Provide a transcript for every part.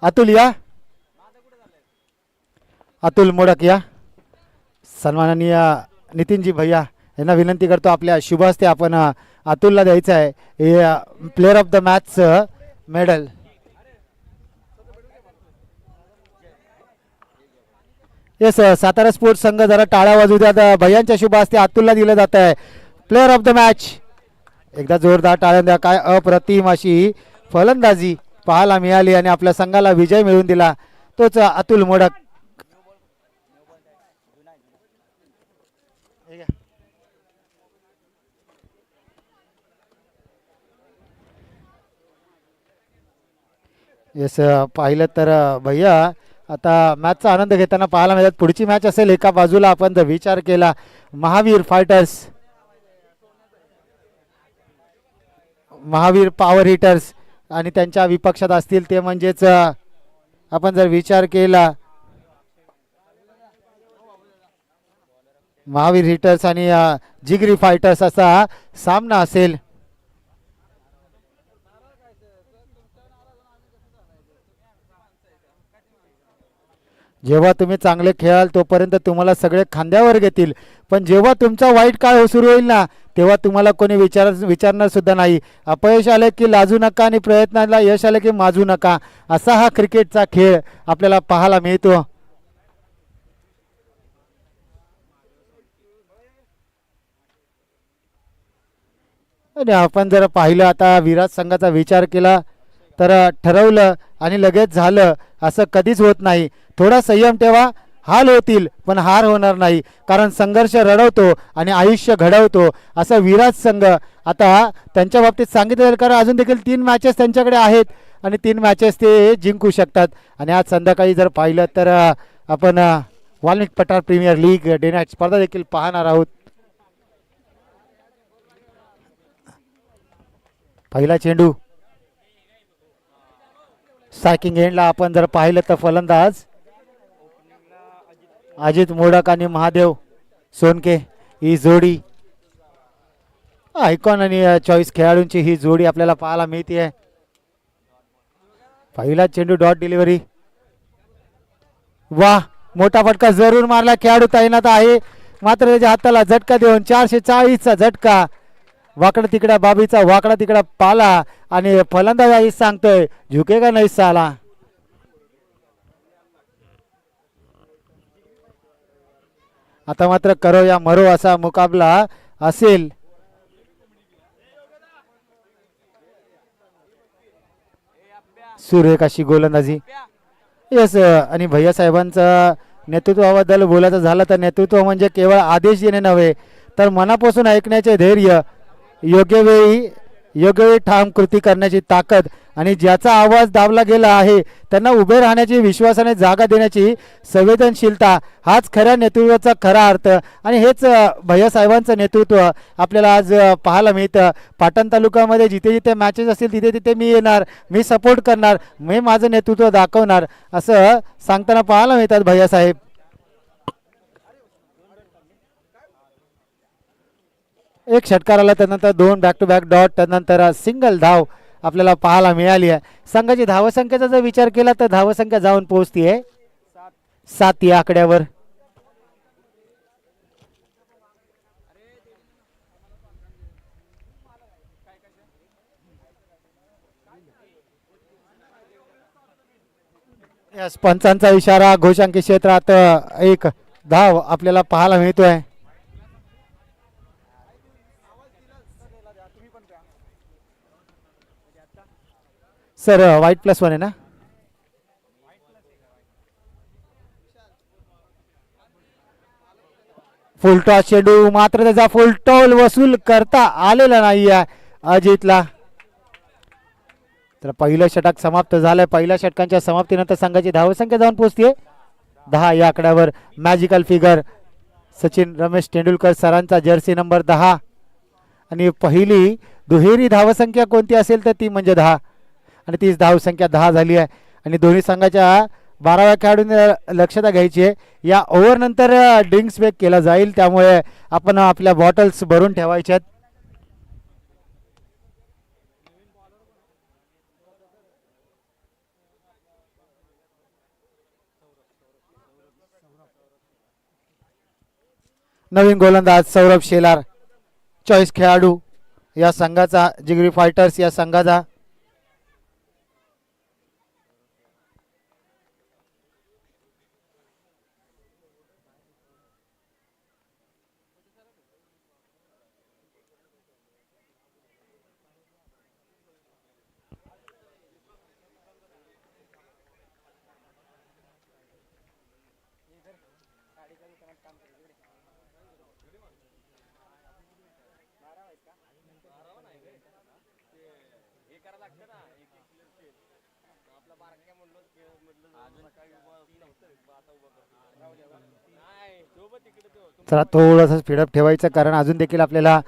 अतुल या, अतुल मोडक या. सन्माननीय नितीनजी भैया यांना विनंती करतो आपल्या शुभ हस्ते आपण अतुलला द्यायचं आहे हे player of the match medal. Yes Satara sports संघ जरा टाळ्या वाजू द्या. भैयांच्या शुभ हस्ते अतुलला दिलं जात आहे प्लेअर ऑफ द मॅच. एकदा जोरदार टाळ्या द्या. काय अप्रतिम अशी फलंदाजी पाहायला मिळाली आणि आपल्या संघाला विजय मिळवून दिला तोच अतुल मोडक. येस पाहिलं तर भैया आता मॅचचा आनंद घेताना पाहायला मिळतात. पुढची मॅच असेल एका बाजूला आपण जर विचार केला Mahavir fighters, Mahavir power hitters आणि त्यांच्या विपक्षात असतील ते म्हणजेच आपण जर विचार केला महावीर हिटर्स आणि जिगरी फायटर्स असा सामना असेल. जेव्हा तुम्ही चांगले खेळाल तोपर्यंत तुम्हाला सगळे खांद्यावर घेतील, पण जेव्हा तुमचा वाईट काळ सुरू होईल ना तेव्हा तुम्हाला कोणी विचारणार सुद्धा नाही. अपयश आले की लाजू नका आणि प्रयत्नाला यश आले की माजू नका, असा हा क्रिकेटचा खेळ आपल्याला पाहायला मिळतो. आणि आपण जर पाहिलं आता विराट संघाचा विचार केला तर ठरवलं आणि लगेच झालं असं कधीच होत नाही. थोडा संयम ठेवा, हाल होतील पण हार होणार नाही, कारण संघर्ष रडवतो आणि आयुष्य घडवतो असं विराट संघ आता त्यांच्या बाबतीत सांगितलं. कारण अजून देखील 3 मॅचेस त्यांच्याकडे आहेत आणि 3 मॅचेस ते जिंकू शकतात. आणि आज संध्याकाळी जर पाहिलं तर आपण वाल्मिक पठार प्रीमियर लीग डे नाईट स्पर्धा देखील पाहणार आहोत. पहिला चेंडू स्ट्रायकिंग एंडला आपण जर पाहिलं तर फलंदाज अजित मोडक आणि महादेव सोनके ही जोडी आयकॉन आणि चॉईस खेळाडूंची ही जोडी आपल्याला पाहायला मिळते. पहिला चेंडू डॉट डिलिव्हरी, वा मोठा फटका जरूर मारला. खेळाडू तैनात आहे मात्र त्याच्या हाताला झटका देऊन 440चा झटका. वाकडा तिकडा बाबीचा वाकडा तिकडा पाला आणि फलंदाज आई सांगतोय झुकेगा नाही साला. आता मात्र करो या मरो असा मुकाबला असेल. सुरेख अशी गोलंदाजी. येस आणि भैया साहेबांचं नेतृत्वाबद्दल बोलायचं झालं तर नेतृत्व म्हणजे केवळ आदेश देणे नव्हे तर मनापासून ऐकण्याचे धैर्य, योग्य वेळी ठाम कृती करण्याची ताकद आणि ज्याचा आवाज दाबला गेला आहे त्यांना उभे राहण्याची विश्वासाने जागा देण्याची संवेदनशीलता हाच खऱ्या नेतृत्वाचा खरा अर्थ. आणि हेच भैया साहेबांचं नेतृत्व आपल्याला आज पाहायला मिळतं. पाटण तालुक्यामध्ये जिथे जिथे मॅचेस असतील तिथे तिथे मी येणार, मी सपोर्ट करणार, मी माझं नेतृत्व दाखवणार असं सांगताना पाहायला मिळतात भैया साहेब. एक षटकार आला त्यानंतर 2 बॅक टू बॅक डॉट, त्यानंतर सिंगल धाव आपल्याला पाहायला मिळाली आहे. संघाची धावसंख्येचा जर विचार केला तर धावसंख्या जाऊन पोहोचतीये 7 या आकड्यावर. पंचांचा इशारा, घोषांकी क्षेत्रात एक धाव आपल्याला पाहायला मिळतोय. सर व्हाईट +1 आहे ना. फुलटॉस चेंडू मात्र त्याचा फुलटॉल वसूल करता आलेला नाही आहे अजितला. तर पहिलं षटक समाप्त झालंय. पहिल्या षटकांच्या समाप्तीनंतर संघाची धावसंख्या जाऊन पोहोचते 10 या आकड्यावर. मॅजिकल फिगर सचिन रमेश तेंडुलकर सरांचा जर्सी नंबर 10 आणि पहिली दुहेरी धावसंख्या कोणती असेल तर ती म्हणजे 10 आणि तीच धावसंख्या 10 झाली आहे. आणि दोन्ही संघाच्या 12व्या खेळाडूंनी लक्षता घ्यायची आहे. या ओव्हर नंतर ड्रिंक्स ब्रेक केला जाईल त्यामुळे आपण आपल्या बॉटल्स भरून ठेवायच्यात. नवीन गोलंदाज सौरभ शेलार, चॉईस खेळाडू या संघाचा, जिगरी फायटर्स या संघाचा. चला थोडंसं स्पीडअप ठेवायचं, कारण अजून देखील आपल्याला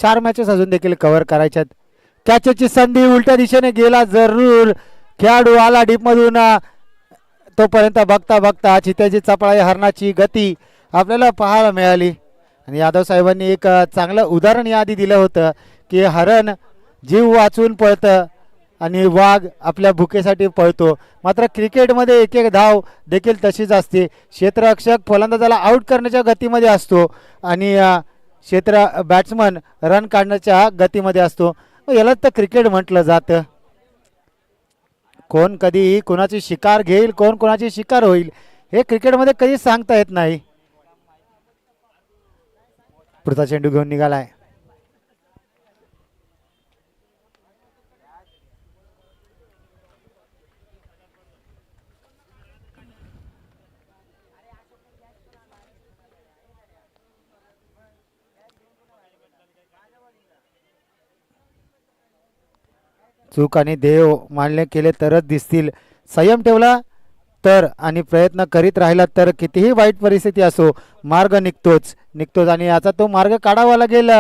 4 मॅचेस अजून देखील कव्हर करायच्यात. कॅचची संधी उलट्या दिशेने गेला जरूर, खेळाडू आला डीप मधून. तोपर्यंत बघता बघता चित्याची चपळाई हरणाची गती आपल्याला पाहायला मिळाली. आणि यादव साहेबांनी एक चांगलं उदाहरण याआधी दिलं होतं की हरण जीव वाचून पळतं आणि वाघ आपल्या भुकेसाठी पळतो. मात्र क्रिकेटमध्ये एक एक धाव देखील तशीच असते. क्षेत्ररक्षक फलंदाजाला आउट करण्याच्या गतीमध्ये असतो आणि क्षेत्र बॅट्समन रन काढण्याच्या गतीमध्ये असतो. यालाच तर क्रिकेट म्हटलं जातं. कोण कधी कोणाची शिकार घेईल, कोण कोणाची शिकार होईल, हे क्रिकेटमध्ये कधी सांगता येत नाही. पुढचा चेंडू घेऊन निघालाय. चूक आणि देव मान्य केले तरच दिसतील. संयम ठेवला तर आणि प्रयत्न करीत राहिला तर कितीही वाईट परिस्थिती असो मार्ग निघतोच आणि याचा तो मार्ग काढावा लागेल.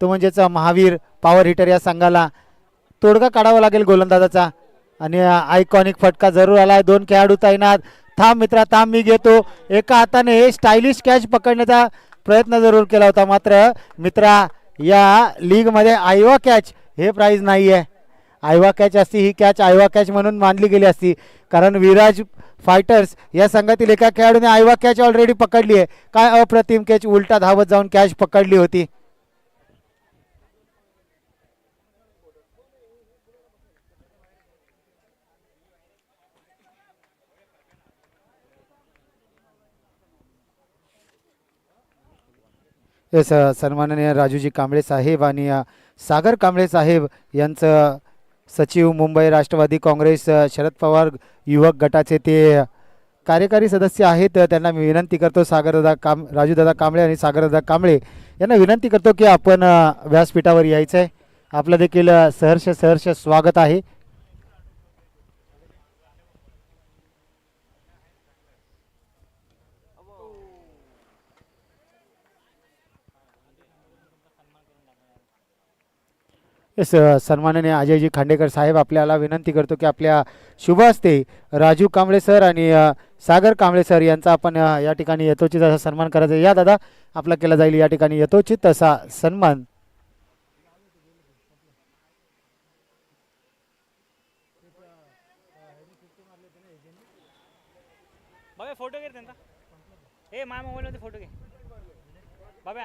तो म्हणजेच महावीर पॉवर हिटर या संघाला तोडगा काढावा लागेल गोलंदाजाचा. आणि आयकॉनिक फटका जरूर आलाय. 2 खेळाडू तैनात. थांब मित्रा थांब, मी घेतो. एका हाताने हे स्टायलिश कॅच पकडण्याचा प्रयत्न जरूर केला होता. मात्र मित्रा या लीगमध्ये आयवा कॅच हे प्राइज नाही आहे. आयवा कॅच असती, ही कॅच आयवा कॅच म्हणून मानली गेली असती, कारण विराज फायटर्स या संघातील एका खेळाडूने आयवा कॅच ऑलरेडी पकडली आहे. काय अप्रतिम कॅच, उलटा धावत जाऊन कॅच पकडली होती. येस, सन्माननीय राजूजी कांबळे साहेब आणि सागर कांबळे साहेब यांचं सचिव मुंबई राष्ट्रवादी काँग्रेस शरद पवार युवक गटाचे ते कार्यकारी सदस्य आहेत. त्यांना मी विनंती करतो, राजूदादा कांबळे आणि सागरदादा कांबळे यांना विनंती करतो की आपण व्यासपीठावर यायचं आहे. आपलं देखील सहर्ष स्वागत आहे. येस, सन्माननीय अजयजी खांडेकर साहेब आपल्याला विनंती करतो की आपल्या शुभ हस्ते राजू कांबळे सर आणि सागर कांबळे सर यांचा आपण या ठिकाणी यथोचित असा सन्मान करायचा. या दादा, आपला केला जाईल या ठिकाणी यथोचित असा सन्मान. फोटो घे त्यांचा. हे माझ्या मोबाईलमध्ये फोटो घे बाबा.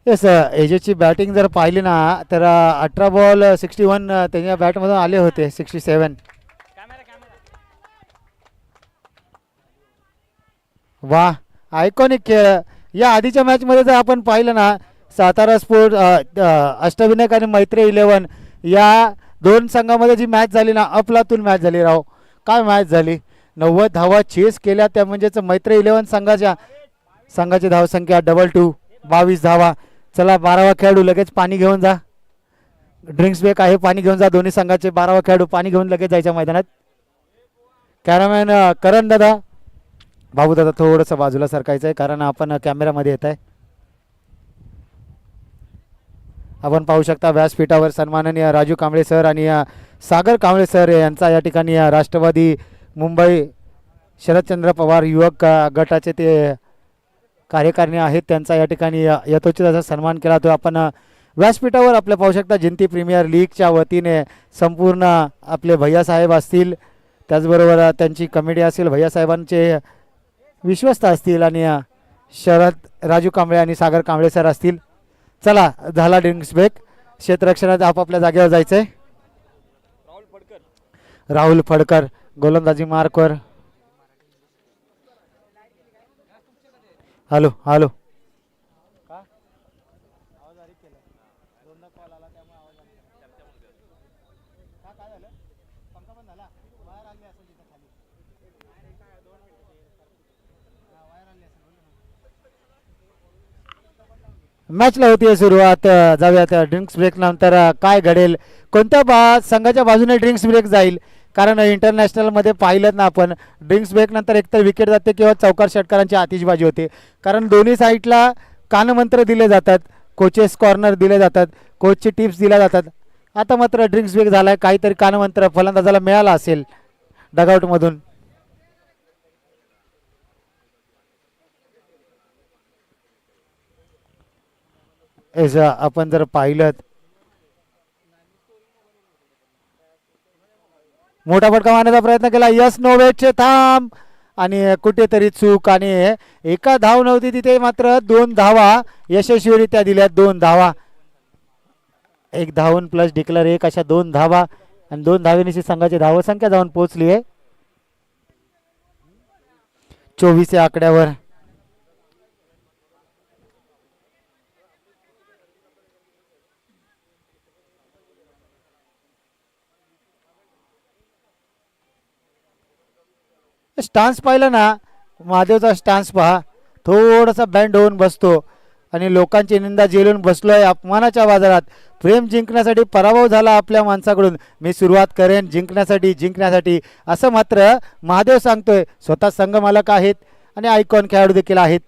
येस, एजेची बॅटिंग जर पाहिली ना तर 18 बॉल 61 त्यांच्या बॅटमधून आले होते. 67. वा, आयकॉनिक खेळ. या आधीच्या मॅचमध्ये जर आपण पाहिलं ना, सातारा स्पोर्ट अष्टविनायक आणि मैत्री 11 या 2 संघामध्ये जी मॅच झाली ना, अफलातून मॅच झाली राव. काय मॅच झाली. 90 धावा चेस केल्या, त्या म्हणजेच मैत्री 11 संघाची धावसंख्या 22 22 धावा. चला 12वा खेळाडू लगेच पाणी घेऊन जा. ड्रिंक्स ब्रेक आहे, पाणी घेऊन जा. दोन्ही संघाचे 12वा खेळाडू पाणी घेऊन लगेच जायच्या मैदानात. कॅमेरामॅन करण दादा, बाबू दादा थोडंसं बाजूला सरकायचं आहे कारण आपण कॅमेरामध्ये येत आहे. आपण पाहू शकता व्यासपीठावर सन्माननीय राजू कांबळे सर आणि सागर कांबळे सर यांचा या ठिकाणी राष्ट्रवादी मुंबई शरदचंद्र पवार युवक गटाचे ते कार्यकारिणी आहेत, त्यांचा या ठिकाणी यथोचित असा सन्मान केला. तो आपण व्यासपीठावर आपल्या पाहू शकता. जिंती प्रीमियर लीगच्या वतीने संपूर्ण आपले भैयासाहेब असतील, त्याचबरोबर त्यांची कमिटी असेल, भैयासाहेबांचे विश्वस्त असतील आणि शरद राजू कांबळे आणि सागर कांबळे सर असतील. चला झाला ड्रिंक्स ब्रेक. क्षेत्ररक्षणात आपापल्या जागेवर जायचंय. राहुल फडकर गोलंदाजी मार्कवर. हॅलो हॅलो मॅचला होती सुरुवात. जाऊयात ड्रिंक्स ब्रेक नंतर काय घडेल, कोणत्या संघाच्या बाजूने ड्रिंक्स ब्रेक जाईल. कारण इंटरनॅशनलमध्ये पाहिलं ना आपण, ड्रिंक्स ब्रेक नंतर एकतर विकेट जाते किंवा चौकार षटकारांची आतिषबाजी होते. कारण दोन्ही साईडला कानमंत्र दिले जातात, कोचेस कॉर्नर दिले जातात, कोचचे टिप्स दिल्या जातात. आता मात्र ड्रिंक्स ब्रेक झालाय, काहीतरी कानमंत्र फलंदाजाला मिळाला असेल डगआउटमधून. आपण जर पाहिलं, मोठा फटका मारण्याचा प्रयत्न केला. यस नो वेटचे थांब आणि कुठेतरी चूक आणि एका धाव नव्हती तिथे, मात्र 2 धावा यशस्वीरित्या दिल्या. 2 धावा, 1 धावून प्लस डिक्लेअर 1 अशा 2 धावा आणि 2 धावेनिशी संघाची धावसंख्या जाऊन पोहोचली आहे 24 या आकड्यावर. स्टान्स पाहिलं ना, महादेवचा स्टान्स पहा, थोडासा बँड होऊन बसतो आणि लोकांची निंदा झेलून बसलोय. अपमानाच्या बाजारात प्रेम जिंकण्यासाठी पराभव झाला आपल्या माणसाकडून. मी सुरुवात करेन जिंकण्यासाठी असं मात्र महादेव सांगतोय. स्वतः संघ मालक आहेत आणि आयकॉन खेळाडू देखील आहेत.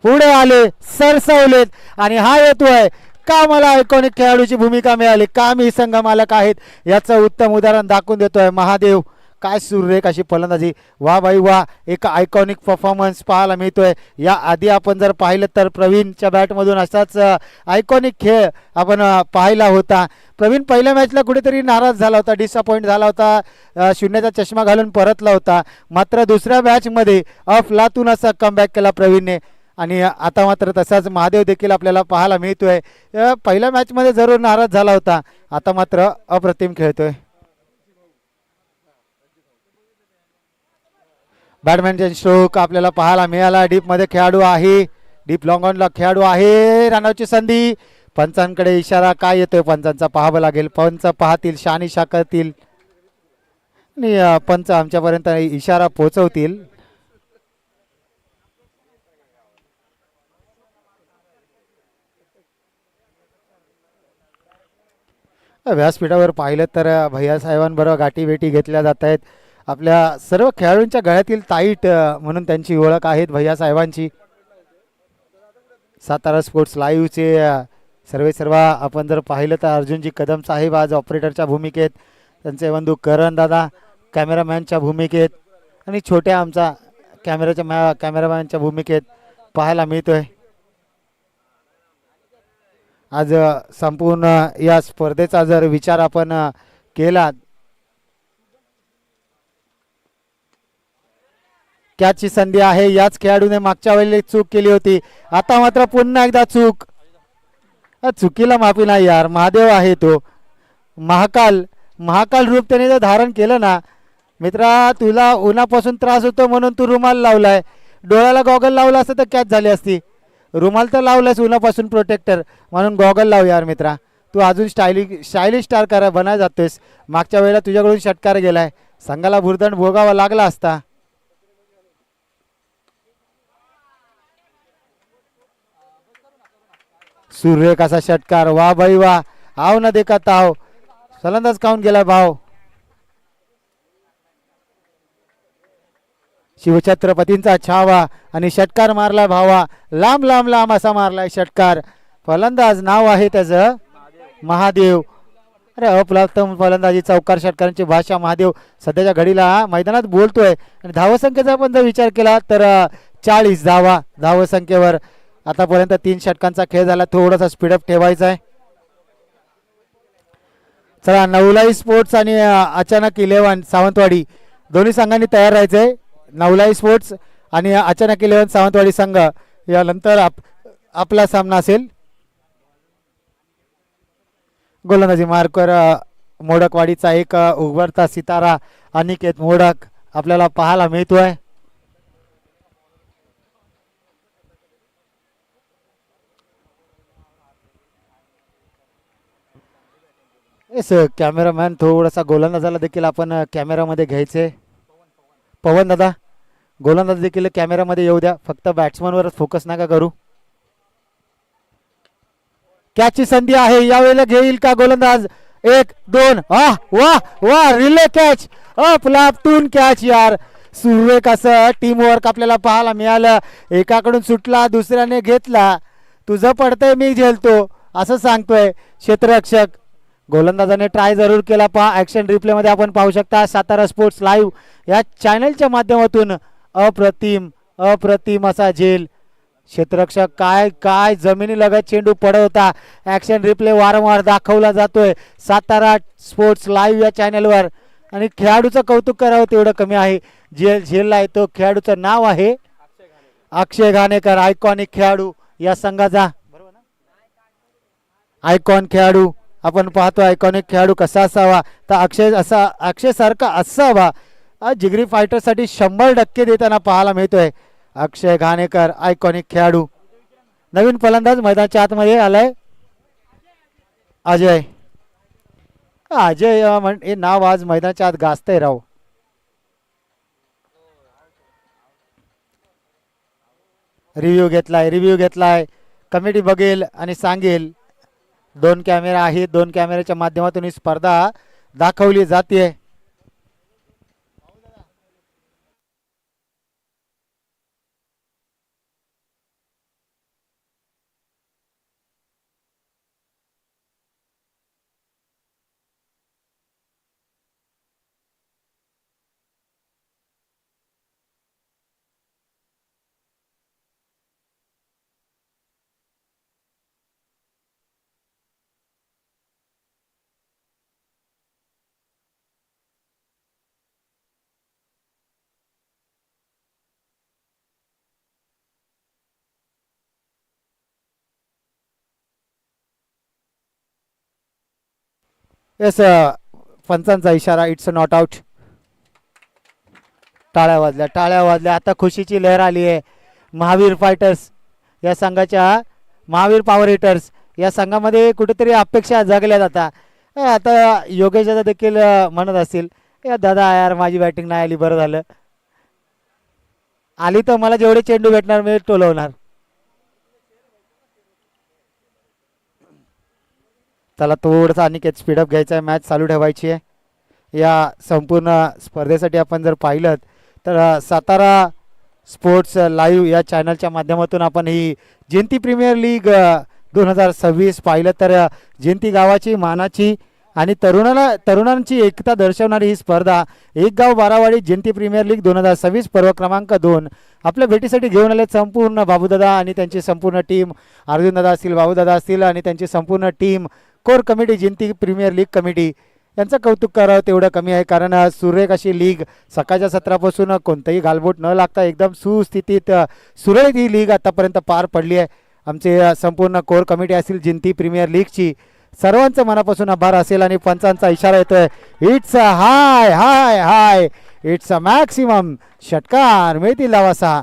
पुढे आले, सरसवलेत आणि हा येतोय का मला आयकॉनिक खेळाडूची भूमिका मिळाली, का मी संघ मालक आहेत याचं उत्तम उदाहरण दाखवून देतोय महादेव. काय सुरेख अशी फलंदाजी, वा बाई वा, एक आयकॉनिक परफॉर्मन्स पाहायला मिळतोय. या आधी आपण जर पाहिलं तर प्रवीणच्या बॅटमधून असाच आयकॉनिक खेळ आपण पाहिला होता. प्रवीण पहिल्या मॅचला कुठेतरी नाराज झाला होता, डिसअपॉइंट झाला होता, शून्याचा चष्मा घालून परतला होता. मात्र दुसऱ्या मॅचमध्ये अफलातून असा कमबॅक केला प्रवीणने आणि आता मात्र तसाच महादेव देखील आपल्याला पाहायला मिळतोय. पहिल्या मॅचमध्ये जरूर नाराज झाला होता, आता मात्र अप्रतिम खेळतोय. बॅडमिंटन स्ट्रोक आपल्याला पाहायला मिळाला. डीपमध्ये खेळाडू आहे, डीप लॉंग ऑनला खेळाडू आहे. रनआउटची संधी, पंचांकडे इशारा काय येतोय पंचांचा पाहावं लागेल. पंच पाहतील, शहानिशा करतील आणि पंच आमच्यापर्यंत इशारा पोहोचवतील. व्यासपीठावर पाहिलं तर भैयासाहेबांबरोबर गाठीभेटी घेतल्या जात आहेत. आपल्या सर्व खेळाडूंच्या गळ्यातील ताईट म्हणून त्यांची ओळख आहेत भैयासाहेबांची. सातारा स्पोर्ट्स लाईव्हचे सर्व आपण जर पाहिलं तर अर्जुनजी कदम साहेब आज ऑपरेटरच्या भूमिकेत, त्यांचे बंधू करण दादा कॅमेरामॅनच्या भूमिकेत आणि छोट्या आमचा कॅमेरामॅनच्या भूमिकेत पाहायला मिळतोय. आज संपूर्ण या स्पर्धेचा जर विचार आपण केला, कॅचची संधी आहे. याच खेळाडूने मागच्या वेळेला चूक केली होती, आता मात्र पुन्हा एकदा चूक. चुकीला माफी नाही यार, महादेव आहे तो. महाकाल रूप त्याने जर धारण केलं ना मित्रा, तुला उन्हापासून त्रास होतो म्हणून तू रुमाल लावलाय, डोळ्याला गॉगल लावला असतं तर कॅच झाली असती. रुमाल तर लावलायस उन्हापासून प्रोटेक्टर, म्हणून गॉगल लाव यार मित्रा. तू अजून स्टायलिश स्टार बनाय जातोयस. मागच्या वेळेला तुझ्याकडून षटकार गेलाय, संघाला भुर्दंड भोगावा लागला असता. सुरेख असा षटकार, वा भाई वा, आव न देखा ताव, फलंदाज काऊन गेला भाव. शिवछत्रपतींचा छावा आणि षटकार मारला भावा, लांब असा मारलाय षटकार. फलंदाज नाव आहे त्याचं महादेव. अरे अप्रतिम फलंदाजी, चौकार षटकारांची भाषा महादेव सध्याच्या घडीला मैदानात बोलतोय. आणि धावसंख्येचा आपण जर विचार केला तर 40 धावा धावसंख्येवर. आतापर्यंत 3 षटकांचा खेळ झाला, थोडासा स्पीडअप ठेवायचा आहे. चला नवलाई स्पोर्ट्स आणि अचानक 11 सावंतवाडी दोन्ही संघांनी तयार राहायचंय. नवलाई स्पोर्ट्स आणि अचानक 11 सावंतवाडी संघ यानंतर आपला सामना असेल. गोलंदाजी मार्कवर मोडकवाडीचा एक उभरता सितारा अनिकेत मोडक आपल्याला पाहायला मिळतोय. येस कॅमेरामॅन थोडासा गोलंदाजाला देखील आपण कॅमेरामध्ये घ्यायचे. पवन दादा गोलंदाज देखील कॅमेरामध्ये येऊ द्या, फक्त बॅट्समनवरच फोकस नका करू. कॅचची संधी आहे, यावेळेला घेईल का गोलंदाज? 1-2 वाह वाह वाह रिले कॅच अपलातून कॅच यार. सुरेख असं टीम वर्क आपल्याला पाहायला मिळालं. एकाकडून सुटला दुसऱ्याने घेतला. तुझं पडतंय मी झेलतो असं सांगतोय क्षेत्ररक्षक. गोलंदाजाने ट्राय जरूर केला. पहा ॲक्शन रिप्लेमध्ये आपण पाहू शकता. सातारा स्पोर्ट्स लाईव्ह या चॅनलच्या माध्यमातून अप्रतिम अप्रतिम असा झेल. क्षेत्ररक्षक काय काय जमिनीलगत चेंडू पडत होता. ॲक्शन रिप्ले वारंवार दाखवला जातोय सातारा स्पोर्ट्स लाईव्ह या चॅनलवर. आणि खेळाडूचं कौतुक करावं तेवढं कमी आहे. झेलला आहे तो खेळाडूचं नाव आहे अक्षय घाणेकर. आयकॉनिक खेळाडू या संघाचा, आयकॉन खेळाडू. आपण पाहतो आयकॉनिक खेळाडू कसा असावा, तर अक्षय सारखा असावा. जिगरी फायटरसाठी 100% देताना पाहायला मिळतोय अक्षय घाणेकर आयकॉनिक खेळाडू. नवीन फलंदाज मैदानाच्या आतमध्ये आलाय अजय. अजय हे नाव आज मैदानाच्या आत गाजतंय राव. रिव्ह्यू घेतलाय कमिटी बघेल आणि सांगेल. 2 कॅमेरा आहेत, 2 कॅमेऱ्याच्या माध्यमातून ही स्पर्धा दाखवली जाते. येस पंचांचा इशारा, इट्स नॉट आउट. टाळ्या वाजल्या. आता खुशीची लहर आली आहे. महावीर फायटर्स या संघाच्या, महावीर पॉवर हिटर्स या संघामध्ये कुठेतरी अपेक्षा जगल्या जातात. आता योगेश दादा देखील म्हणत असतील या दादा यार माझी बॅटिंग नाही आली, बरं झालं आली तर मला जेवढे चेंडू भेटणार मी टोलवणार. त्याला थोडंसं अनिकेत स्पीडअप घ्यायचा आहे, मॅच चालू ठेवायची आहे. या संपूर्ण स्पर्धेसाठी आपण जर पाहिलं तर सातारा स्पोर्ट्स लाईव्ह या चॅनलच्या माध्यमातून आपण ही जयंती प्रीमियर लीग 2026 पाहिलं तर जयंती गावाची मानाची आणि तरुणांची एकता दर्शवणारी ही स्पर्धा एक गाव बारावाडी जयंती प्रीमियर लीग 2026 पर्व क्रमांक 2 आपल्या भेटीसाठी घेऊन आले संपूर्ण बाबूदादा आणि त्यांची संपूर्ण टीम. अर्जुन दादा असतील, बाबूदादा असतील आणि त्यांची संपूर्ण टीम, कोर कमिटी, जयंती प्रीमियर लीग कमिटी यांचं कौतुक करावं तेवढं कमी आहे. कारण सुरेख अशी लीग सकाळच्या सत्रापासून कोणतंही गालबोट न लागता एकदम सुस्थितीत सुरळीत ही लीग आतापर्यंत पार पडली आहे. आमचे संपूर्ण कोर कमिटी असेल जयंती प्रीमियर लीगची, सर्वांचं मनापासून आभार असेल. आणि पंचांचा इशारा येतोय it's a high high high, it's a maximum. षटकार मिळतील लावासा.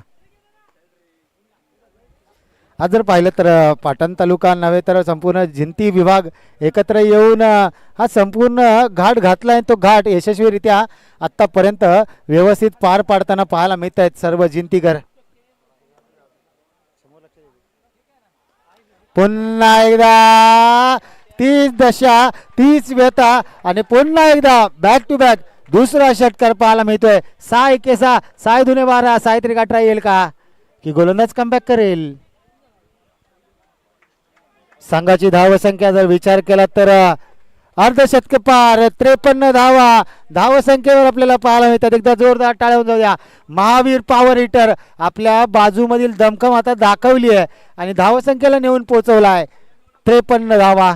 आज जर पाहिलं तर पाटण तालुका नव्हे तर संपूर्ण जयंती विभाग एकत्र येऊन हा संपूर्ण घाट घातला आहे. तो घाट यशस्वीरित्या आत्तापर्यंत व्यवस्थित पार पाडताना पाहायला मिळत आहेत सर्व जयंतीकर. पुन्हा एकदा तीच दशा, तीच व्यथा आणि पुन्हा एकदा बॅक टू बॅक दुसरा षटकार पाहायला मिळतोय. 6-1, 6-12, 6 गाठरा येईल का की गोलंदाज कमबॅक करेल. संघाची धावसंख्या जर विचार केला तर अर्धशतक पार, 53 धावा धावसंख्येवर आपल्याला पाहायला मिळतात. एकदा जोरदार टाळ्या होऊन जाऊ द्या. महावीर पॉवर हिटर आपल्या बाजूमधील दमखम आता दाखवली आहे आणि धावसंख्येला नेऊन पोहोचवला आहे. 53 धावा.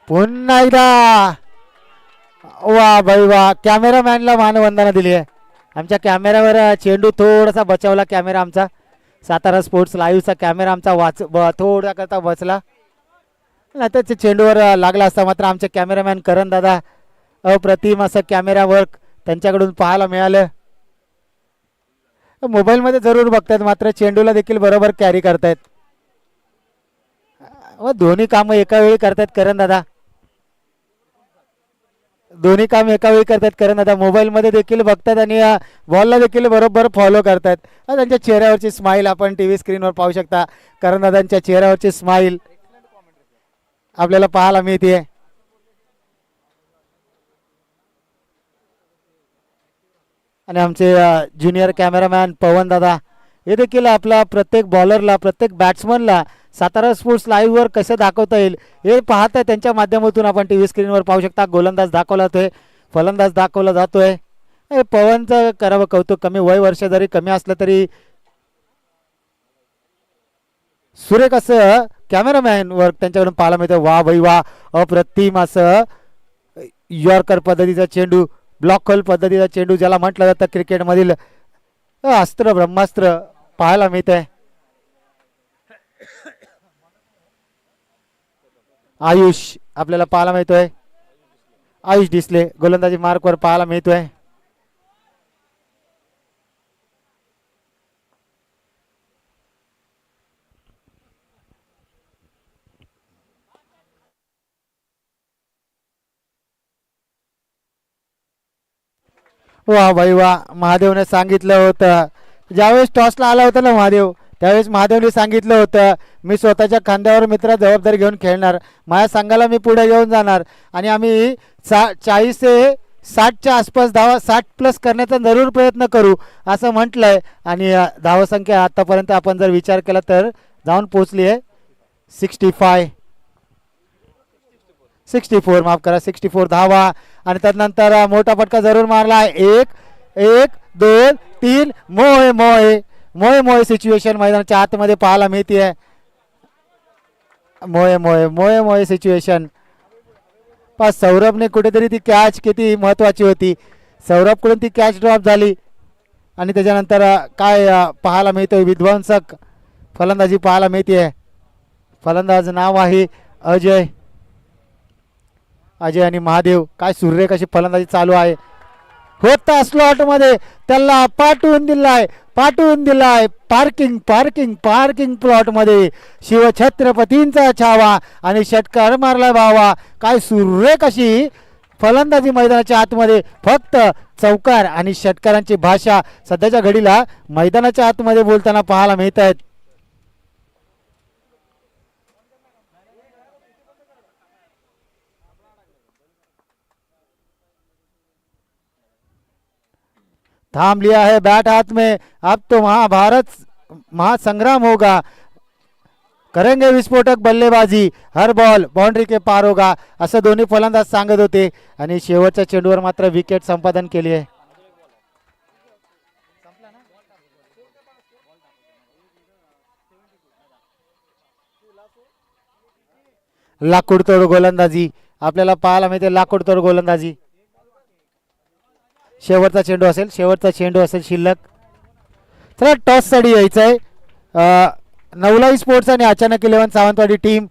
पुन्हा एकदा वा भाई वा, कॅमेरामॅनला मानवंदना दिली आहे. आमच्या कॅमेऱ्यावर चेंडू थोडासा बचावला कॅमेरा आमचा. सातारा स्पोर्ट्स लाईव्हचा कॅमेरा आमचा थोडा करता बचला, नाही तर ते चेंडूवर लागला असता. मात्र आमचे कॅमेरामॅन करण दादा अप्रतिम असं कॅमेरा वर्क त्यांच्याकडून पाहायला मिळालं. मोबाईलमध्ये जरूर बघतात, मात्र चेंडूला देखील बरोबर कॅरी करतायत व दोन्ही कामं एका वेळी करतायत करण दादा. दोन्ही काम एका वेळी करतात करण दादा. मोबाईलमध्ये देखील बघतात आणि बॉलला देखील बरोबर फॉलो करतात. त्यांच्या चेहऱ्यावरची स्माईल आपण टी व्ही स्क्रीनवर पाहू शकता. करण दादांच्या चेहऱ्यावरची स्माईल आपल्याला पाहायला मिळते. आणि आमचे ज्युनियर कॅमेरामॅन पवन दादा हे देखील आपला प्रत्येक बॉलरला प्रत्येक बॅट्समनला सातारा स्पोर्ट्स लाईव्हवर कसं दाखवता येईल हे पाहत आहे. त्यांच्या माध्यमातून आपण टी व्ही स्क्रीनवर पाहू शकता. गोलंदाज दाखवला जातोय, फलंदाज दाखवला जातोय. पवनचं करावं कौतुक. कमी वय वर्ष जरी कमी असलं तरी सुरेख असं कॅमेरामॅन वर्क त्यांच्याकडून पाहायला मिळतं. वा भाई वा, अप्रतिम असं यॉर्कर पद्धतीचा चेंडू, ब्लॉक होल पद्धतीचा चेंडू ज्याला म्हटलं जातं क्रिकेटमधील अस्त्र ब्रह्मास्त्र पाहायला मिळतंय. आयुष आपल्याला पाहायला मिळतोय. आयुष डिसले गोलंदाजी मार्कवर पाहायला मिळतोय. वा भाई वा, महादेवने सांगितलं होतं ज्यावेळेस टॉसला आला होता ना महादेव, त्यावेळेस महादेवने सांगितलं होतं मी स्वतःच्या खांद्यावर मित्र जबाबदारी घेऊन खेळणार, माझ्या संघाला मी पुढे घेऊन जाणार आणि आम्ही 40 ते 60च्या आसपास धावा 60 प्लस करण्याचा जरूर प्रयत्न करू असं म्हटलंय. आणि धावसंख्या आतापर्यंत आपण जर विचार केला तर जाऊन पोहोचली आहे 64 माफ करा 64 धावा. आणि त्यानंतर मोठा फटका जरूर मारला आहे. 1 2 3 मोहे मोहे मोहे मोहे सिच्युएशन मैदानाच्या आतमध्ये पाहायला मिळते. मोहे मोहे मोहे मोहे सिच्युएशन. सौरभने कुठेतरी ती कॅच किती महत्वाची होती, सौरभकडून ती कॅच ड्रॉप झाली आणि त्याच्यानंतर काय पाहायला मिळतोय विध्वंसक फलंदाजी पाहायला मिळते. फलंदाज नाव आहे अजय. अजय आणि महादेव काय सुरेख अशी फलंदाजी चालू आहे. होता स्लॉटमध्ये त्याला पाठवून दिलाय पार्किंग पार्किंग पार्किंग प्लॉटमध्ये शिवछत्रपतींचा छावा आणि षटकार मारला भावा. काय सुरेख अशी फलंदाजी मैदानाच्या आतमध्ये. फक्त चौकार आणि षटकारांची भाषा सध्याच्या घडीला मैदानाच्या आतमध्ये बोलताना पाहायला मिळत आहेत. थाम लिया है बैट हाथ में, अब तो महाभारत महासंग्राम होगा, करेंगे विस्फोटक बल्लेबाजी, हर बॉल बाउंड्री के पार होगा असं दोन्ही फलंदाज सांगत होते. आणि शेवटच्या चेंडूवर मात्र विकेट संपादन केली आहे. लाकूड तोड गोलंदाजी आपल्याला पाहायला मिळते. लाकूड तोड गोलंदाजी. शेवटचा चेंडू असेल शिल्लक. चला टॉस साठी यायचं आहे. नवलाई स्पोर्ट्स आणि अचानक 11 सावंतवाडी टीम.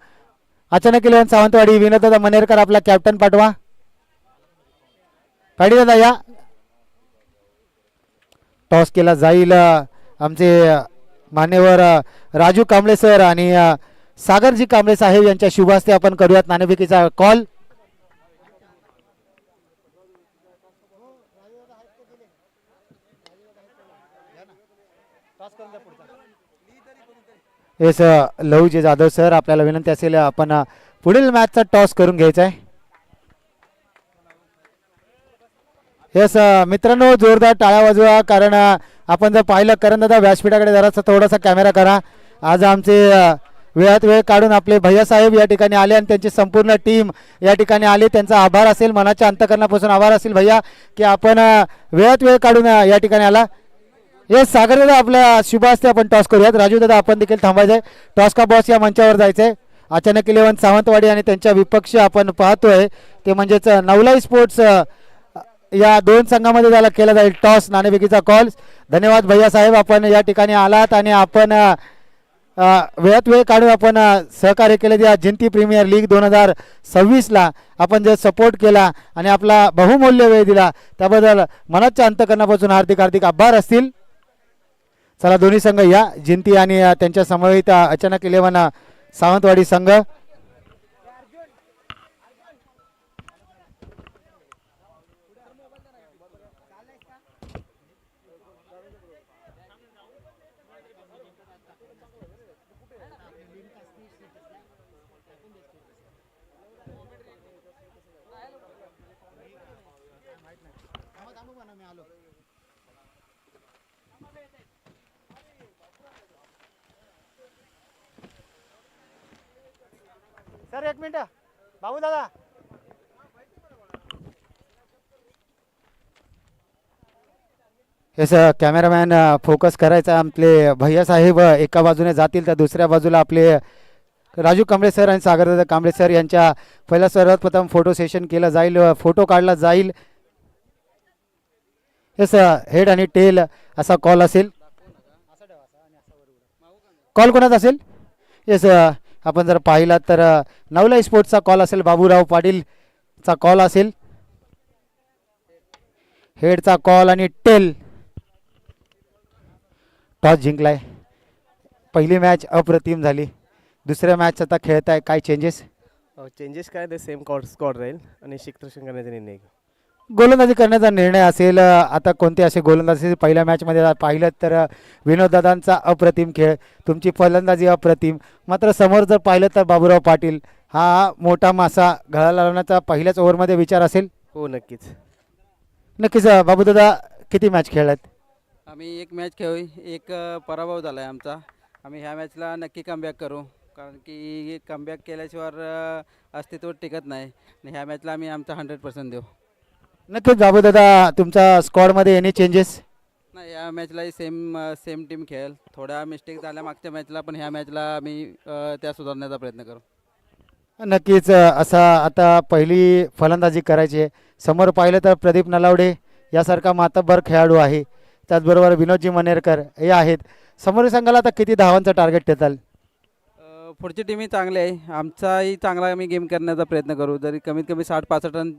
अचानक 11 सावंतवाडी विनोददादा मनेरकर आपला कॅप्टन पाठवा. पाडी दादा या. टॉस केला जाईल. आमचे मान्यवर राजू कांबळे सर आणि सागरजी कांबळे साहेब यांच्या शुभ हस्ते आपण करूयात नाणेफेकीचा call. Yes Lahuji Jadhav sir आपल्याला विनंती असेल आपण पुढील मॅचचा टॉस करून घ्यायचा आहे. येस मित्रांनो जोरदार टाळ्या वाजवा, कारण आपण जर पाहिलं करण दादा व्यासपीठाकडे जरासा थोडासा कॅमेरा करा. आज आमचे वेळात वेळ काढून आपले भैया साहेब या ठिकाणी आले आणि त्यांची संपूर्ण टीम या ठिकाणी आली. त्यांचा आभार असेल, मनाच्या अंतकरणापासून आभार असेल भैया की आपण वेळात वेळ काढून या ठिकाणी आला. हे सागर दादा आपल्या शुभ हस्ते आपण टॉस करूयात. राजू दादा आपण देखील थांबायचंय. टॉस का बॉस या मंचावर जायचंय. अचानक 11 सावंतवाडी आणि त्यांच्या विपक्ष आपण पाहतोय ते म्हणजेच नवलाई स्पोर्ट्स या दोन संघामध्ये त्याला केला जाईल टॉस नाणेफेकीचा कॉल. धन्यवाद भैया साहेब, आपण या ठिकाणी आलात आणि आपण वेळात वेळ काढून आपण सहकार्य केले या जिंती प्रीमियर लीग 2026ला आपण जे सपोर्ट केला आणि आपला बहुमूल्य वेळ दिला त्याबद्दल मनाच्या अंतकरणापासून हार्दिक हार्दिक आभार असतील. चला दोन्ही संघ या जिंती आणि त्यांच्या समवेत अचानक 11 सावंतवाडी संघ. सर एक मिनिट भाऊ दादा. येस कॅमेरामॅन फोकस करायचा. आपले भैया साहेब एका बाजूने जातील तर दुसऱ्या बाजूला आपले राजू कांबळे सर आणि सागरदादा कांबळे सर यांच्या पहिला सर्वात प्रथम फोटो सेशन केलं जाईल, फोटो काढला जाईल. येस हेड आणि टेल असा कॉल असेल. कॉल कोणाचा असेल? येस आपण जर पाहिलात तर नवलाई स्पोर्ट्सचा कॉल असेल, बाबूराव पाटीलचा कॉल असेल. हेडचा कॉल आणि टेल. टॉस जिंकलाय. पहिली मॅच अप्रतिम झाली, दुसऱ्या मॅच आता खेळत आहे. काय चेंजेस? चेंजेस काय ते सेम स्कॉड राहील आणि क्षेत्ररक्षण करण्याचा निर्णय. गोलंदाजी करण्याचा निर्णय असेल. आता कोणते असे गोलंदाजी पहिल्या मॅचमध्ये पाहिलं तर विनोददादांचा अप्रतिम खेळ, तुमची फलंदाजी अप्रतिम. मात्र समोर जर पाहिलं तर बाबूराव पाटील हा मोठा मासा गळाला लावण्याचा पहिल्याच ओव्हरमध्ये विचार असेल. हो नक्कीच. नक्कीच बाबूदादा किती मॅच खेळलात? आम्ही एक मॅच खेळू, एक पराभव झाला आहे आमचा. आम्ही ह्या मॅचला नक्की कमबॅक करू, कारण की कमबॅक केल्याशिवाय अस्तित्व टिकत नाही आणि ह्या मॅचला आम्ही आमचा 100% देऊ. नक्कीच बाबूदादा तुमच्या स्क्वॉडमध्ये एनी चेंजेस? नाही, या मॅचलाही सेम टीम खेळेल. थोड्या मिस्टेक झाल्या मागच्या मॅचला, पण ह्या मॅचला आम्ही त्या सुधारण्याचा प्रयत्न करू. नक्कीच असा आता पहिली फलंदाजी करायची आहे. समोर पाहिलं तर प्रदीप नलावडे यासारखा मातब्बर खेळाडू आहे, त्याचबरोबर विनोदजी मनेरकर हे आहेत. समोर संघाला आता किती धावांचं टार्गेट देताल? पुढची टीमही चांगली आहे, आमचाही चांगला आम्ही गेम करण्याचा प्रयत्न करू. जरी कमीत कमी 60-65 रन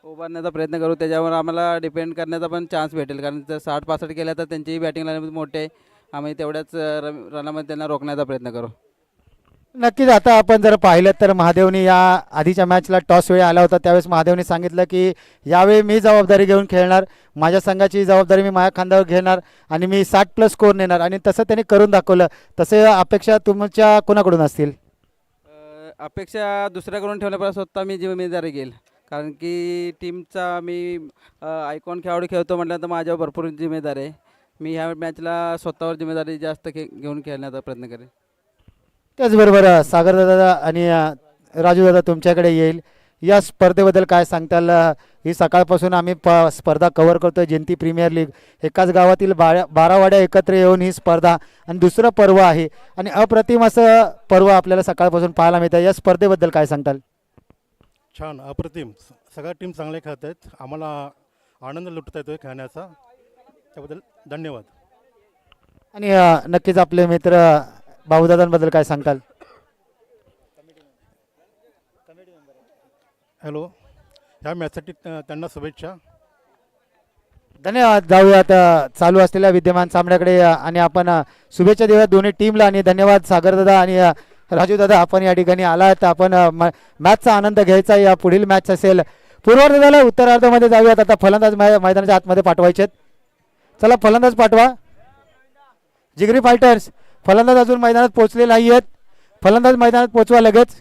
उभारण्याचा प्रयत्न करू, त्याच्यावर आम्हाला डिपेंड करण्याचा पण चान्स भेटेल. कारण जर 60-65 केल्या तर त्यांचीही बॅटिंग लाईन मोठी आहे, आम्ही तेवढ्याच रनामध्ये त्यांना रोखण्याचा प्रयत्न करू. नक्कीच आता आपण जर पाहिलं तर महादेवनी या आधीच्या मॅचला टॉस वेळी आला होता, त्यावेळेस महादेवनी सांगितलं की यावेळी मी जबाबदारी घेऊन खेळणार, माझ्या संघाची जबाबदारी मी माझ्या खांद्यावर घेणार आणि मी 60+ स्कोर नेणार, आणि तसं त्यांनी करून दाखवलं. तसे अपेक्षा तुमच्या कोणाकडून असतील? अपेक्षा दुसऱ्याकडून ठेवण्यापेक्षा स्वतः मी जिम्मेदारी घेईल, कारण की टीमचा मी आयकॉन खेळाडू खेळतो म्हटलं तर माझ्यावर भरपूर जिम्मेदारी आहे. मी ह्या मॅचला स्वतःवर जिम्मेदारी जास्त घेऊन खेळण्याचा प्रयत्न करेन. त्याचबरोबर सागरदादा आणि राजूदादा तुमच्याकडे येईल. या स्पर्धेबद्दल काय सांगताल? ही सकाळपासून आम्ही स्पर्धा कव्हर करतो, जिंती प्रीमियर लीग. एकाच गावातील 12 वाड्या एकत्र येऊन ही स्पर्धा आणि दुसरं पर्व आहे आणि अप्रतिम असं पर्व आपल्याला सकाळपासून पाहायला मिळतं. या स्पर्धेबद्दल काय सांगताल? छान, अप्रतिम. सगळ्या टीम चांगले खेळत आहेत, आम्हाला आनंद लुटता येतोय खेळण्याचा, त्याबद्दल धन्यवाद. आणि नक्कीच आपले मित्र बाबूदादांबद्दल काय सांगताल? हॅलो, ह्या मॅचसाठी त्यांना शुभेच्छा. धन्यवाद. जाऊयात चालू असलेल्या विद्यमान सामन्याकडे आणि आपण शुभेच्छा देऊया दोन्ही टीमला. आणि धन्यवाद सागरदादा आणि राजूदादा, आपण या ठिकाणी आलात. आपण मॅचचा आनंद घ्यायचा. या पुढील मॅच असेल पूर्वार्धाला, उत्तरार्धामध्ये जाऊयात. आता फलंदाज मैदानाच्या आतमध्ये पाठवायचे. चला फलंदाज पाठवा. जिगरी फायटर्स फलंदाज अजून मैदानात पोहोचले नाही आहेत, फलंदाज मैदानात पोहोचवा लगेच.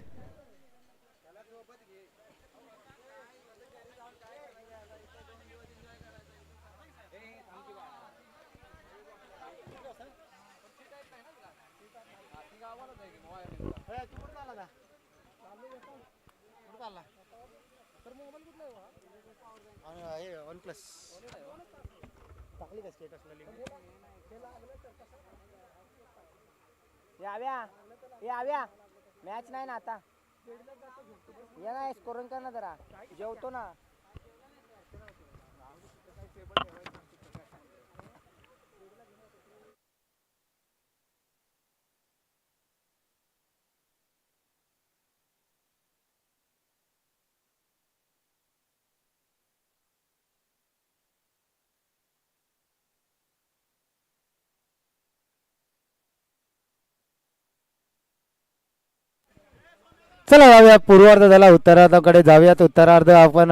मॅच नाही ना आता. या ना स्कोरिंग कर ना जरा. जेवतो ना. चला जाऊया पूर्वार्ध झाला, उत्तरार्धाकडे जाऊयात. उत्तरार्ध आपण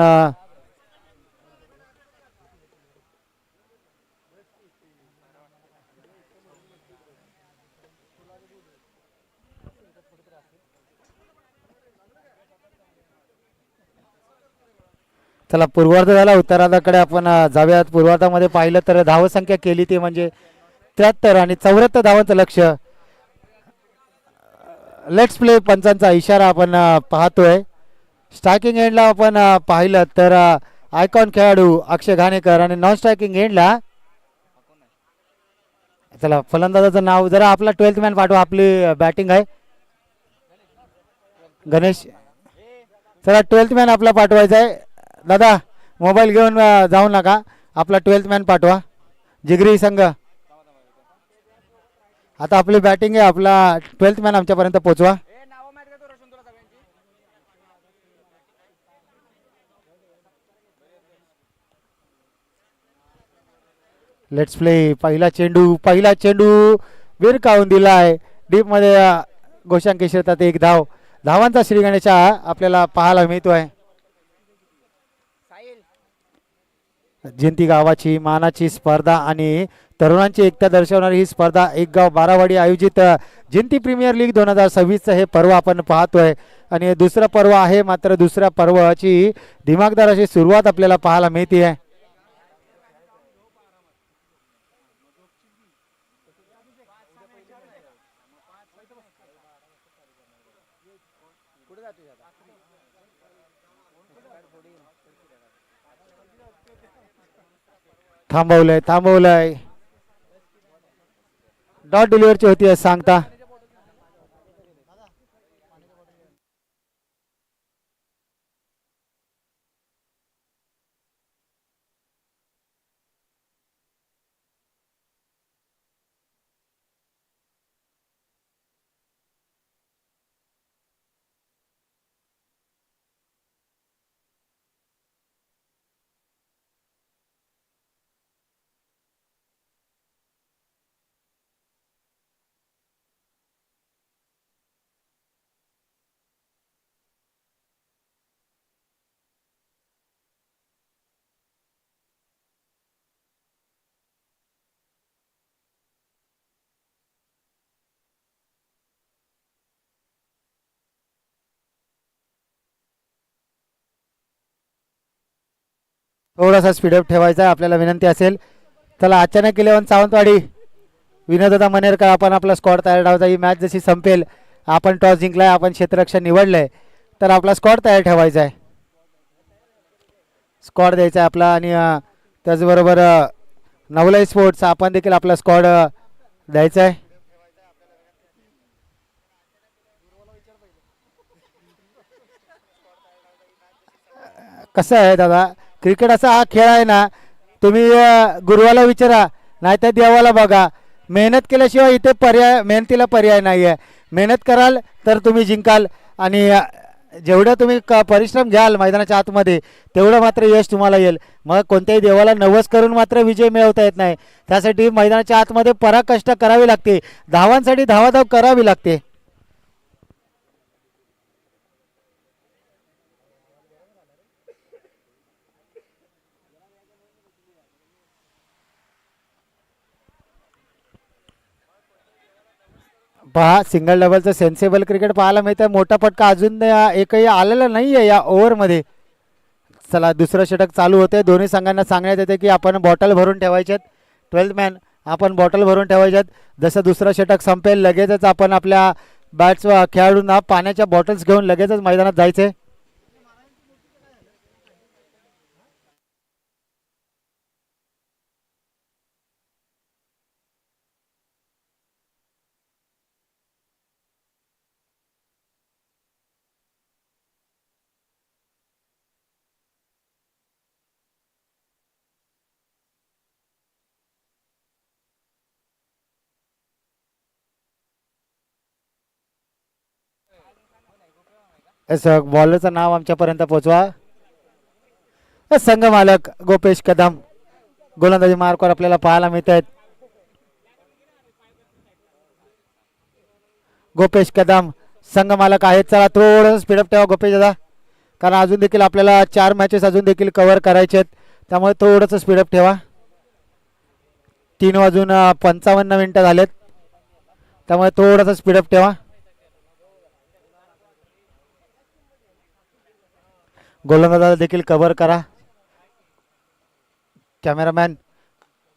चला पूर्वार्ध झाला, उत्तरार्धाकडे आपण जाऊयात. पूर्वार्धामध्ये पाहिलं तर धावसंख्या केली ती म्हणजे 73 आणि 74 धावांचं लक्ष. लेट्स प्ले पंचांचा इशारा आपण पाहतोय. स्ट्रायकिंग एंडला आपण पाहिलं तर आयकॉन खेळाडू अक्षय घाणेकर आणि नॉन स्ट्रायकिंग एंडला चला फलंदाजाचं नाव जरा आपला 12th मॅन पाठवा. आपली बॅटिंग आहे गणेश. चला 12th मॅन आपला पाठवायचा आहे. दादा मोबाईल घेऊन जाऊ नका, आपला 12th मॅन पाठवा. जिगरी संघ आता आपली बॅटिंग आहे, आपला 12th मॅन आमच्यापर्यंत पोहोचवा. Let's play. पहिला चेंडू विरकावून दिला आहे डीप मध्ये. गोशांकी क्षेत्रात एक धाव. धावांचा श्री गणेशा आपल्याला पाहायला मिळतोय. जिंती गावाची मानाची स्पर्धा आणि तरुणांची एकता दर्शवणारी ही स्पर्धा एक गाव बारावाडी आयोजित जिंती प्रीमियर लीग 2026 हे पर्व आपण पाहतोय. आणि दुसरं पर्व आहे, मात्र दुसऱ्या पर्वाची दिमागदार अशी सुरुवात आपल्याला पाहायला मिळते आहे. थांबवलंय. डॉट डिलिव्हरची होती असं सांगता. थोडासा स्पीडअप ठेवायचा आहे, आपल्याला विनंती असेल. चला अचानक 11 सावंतवाडी विनोददा मनेरकर आपण आपला स्क्वॉड तयार ठेवायचा. ही मॅच जशी संपेल, आपण टॉस जिंकलाय, आपण क्षेत्ररक्षण निवडलंय, तर आपला स्क्वॉड तयार ठेवायचा आहे. स्क्वॉड द्यायचा आहे आपला. आणि त्याचबरोबर नवलाई स्पोर्ट्स आपण देखील आपला स्क्वॉड द्यायचा आहे. कसं आहे दादा, क्रिकेट असा हा खेळ आहे ना, तुम्ही गुरुवाला विचारा नाही तर देवाला बघा. मेहनत केल्याशिवाय इथे मेहनतीला पर्याय नाही आहे. मेहनत कराल तर तुम्ही जिंकाल. आणि जेवढं तुम्ही परिश्रम घ्याल मैदानाच्या आतमध्ये तेवढं मात्र यश तुम्हाला येईल. मग कोणत्याही देवाला नवस करून मात्र विजय मिळवता येत नाही. त्यासाठी मैदानाच्या आतमध्ये पराकष्ट करावी लागते, धावांसाठी धावाधाव करावी लागते. पहा सिंगल डबलचं सेन्सेबल क्रिकेट पाहायला मिळतं. मोठा फटका अजून एकही आलेला नाही आहे या ओव्हरमध्ये. चला दुसरं षटक चालू होते. दोन्ही संघांना सांगण्यात येते की आपण बॉटल भरून ठेवायच्यात. 12th मॅन आपण बॉटल भरून ठेवायच्यात. जसं दुसरं षटक संपेल लगेचच आपण आपल्या बॅट्स खेळाडूंना पाण्याच्या बॉटल्स घेऊन लगेचच मैदानात जायचे. बॉलरचं नाव आमच्यापर्यंत पोहोचवा. संघ मालक गोपेश कदम गोलंदाजी मार्कवर आपल्याला पाहायला मिळत आहेत. गोपेश कदम संघ मालक आहेत. चला थोडंसं स्पीडअप ठेवा गोपेश दादा, कारण अजून देखील आपल्याला 4 मॅचेस अजून देखील कव्हर करायचे आहेत, त्यामुळे थोडंसं स्पीडअप ठेवा. 3:55 झालेत, त्यामुळे थोडंसं स्पीडअप ठेवा. गोलंदाजाला देखील कव्हर करा. कॅमेरामॅन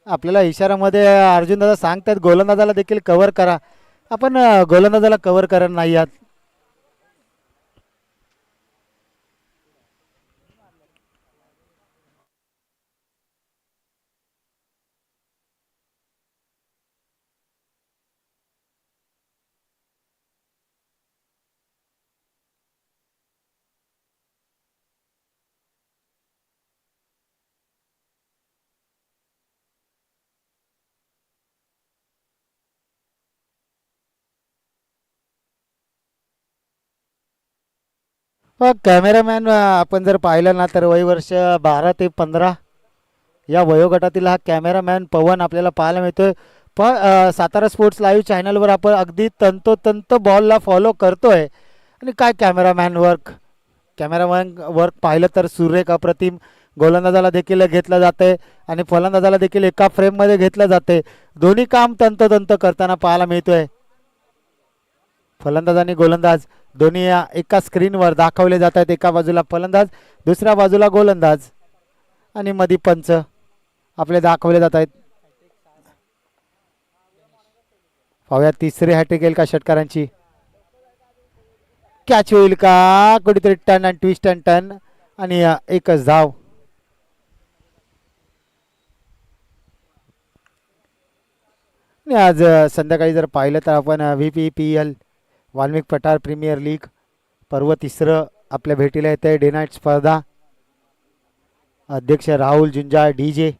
आपल्याला इशाऱ्यामध्ये अर्जुन दादा सांगतात गोलंदाजाला देखील कव्हर करा. आपण गोलंदाजाला कव्हर करत नाही आहात. कॅमेरामॅन आपण जर पाहिलं ना तर वयवर्ष 12 ते 15 या वयोगटातील हा कॅमेरामॅन पवन आपल्याला पाहायला मिळतोय. पण सातारा स्पोर्ट्स लाईव्ह चॅनलवर आपण अगदी तंतोतंत बॉलला फॉलो करतोय. आणि काय कॅमेरामॅन वर्क पाहिलं तर सुरेख अप्रतिम. गोलंदाजाला देखील घेतलं जाते आणि फलंदाजाला देखील एका फ्रेममध्ये घेतलं जाते. दोन्ही काम तंतोतंत करताना पाहायला मिळतोय. फलंदाज आणि गोलंदाज दोन्ही एका स्क्रीनवर दाखवले जात आहेत. एका बाजूला फलंदाज, दुसऱ्या बाजूला गोलंदाज आणि मधी पंच आपले दाखवले जात आहेत. पाहूया तिसरी हॅट्रिक येईल का षटकारांची. कॅच होईल का, कुठेतरी turn and twist and turn आणि एकच धाव. आज संध्याकाळी जर पाहिलं तर आपण VPPL वाल्मिक पठार प्रीमियर लीग पर्व 3 आपल्या भेटीला येते. डे नाईट स्पर्धा. अध्यक्ष राहुल जुंजाळ DJ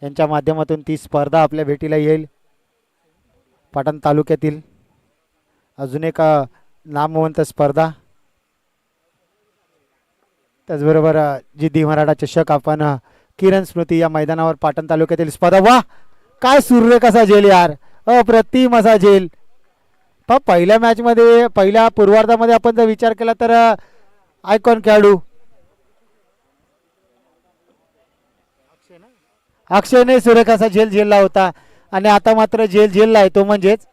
यांच्या माध्यमातून ती स्पर्धा आपल्या भेटीला येईल. पाटण तालुक्यातील अजून एक नामवंत स्पर्धा. त्याचबरोबर जिद्दी मराठा चषक आपण किरण स्मृती या मैदानावर पाटण तालुक्यातील स्पर्धा. वा काय सूर्य कसा झेल यार, अप्रतिम असा झेल. पहिल्या मॅचमध्ये पहिल्या पूर्वार्धामध्ये आपण जर विचार केला तर आयकॉन खेळाडू अक्षयने सुरेख असा झेल झेलला होता आणि आता मात्र झेल झेलला आहे तो म्हणजेच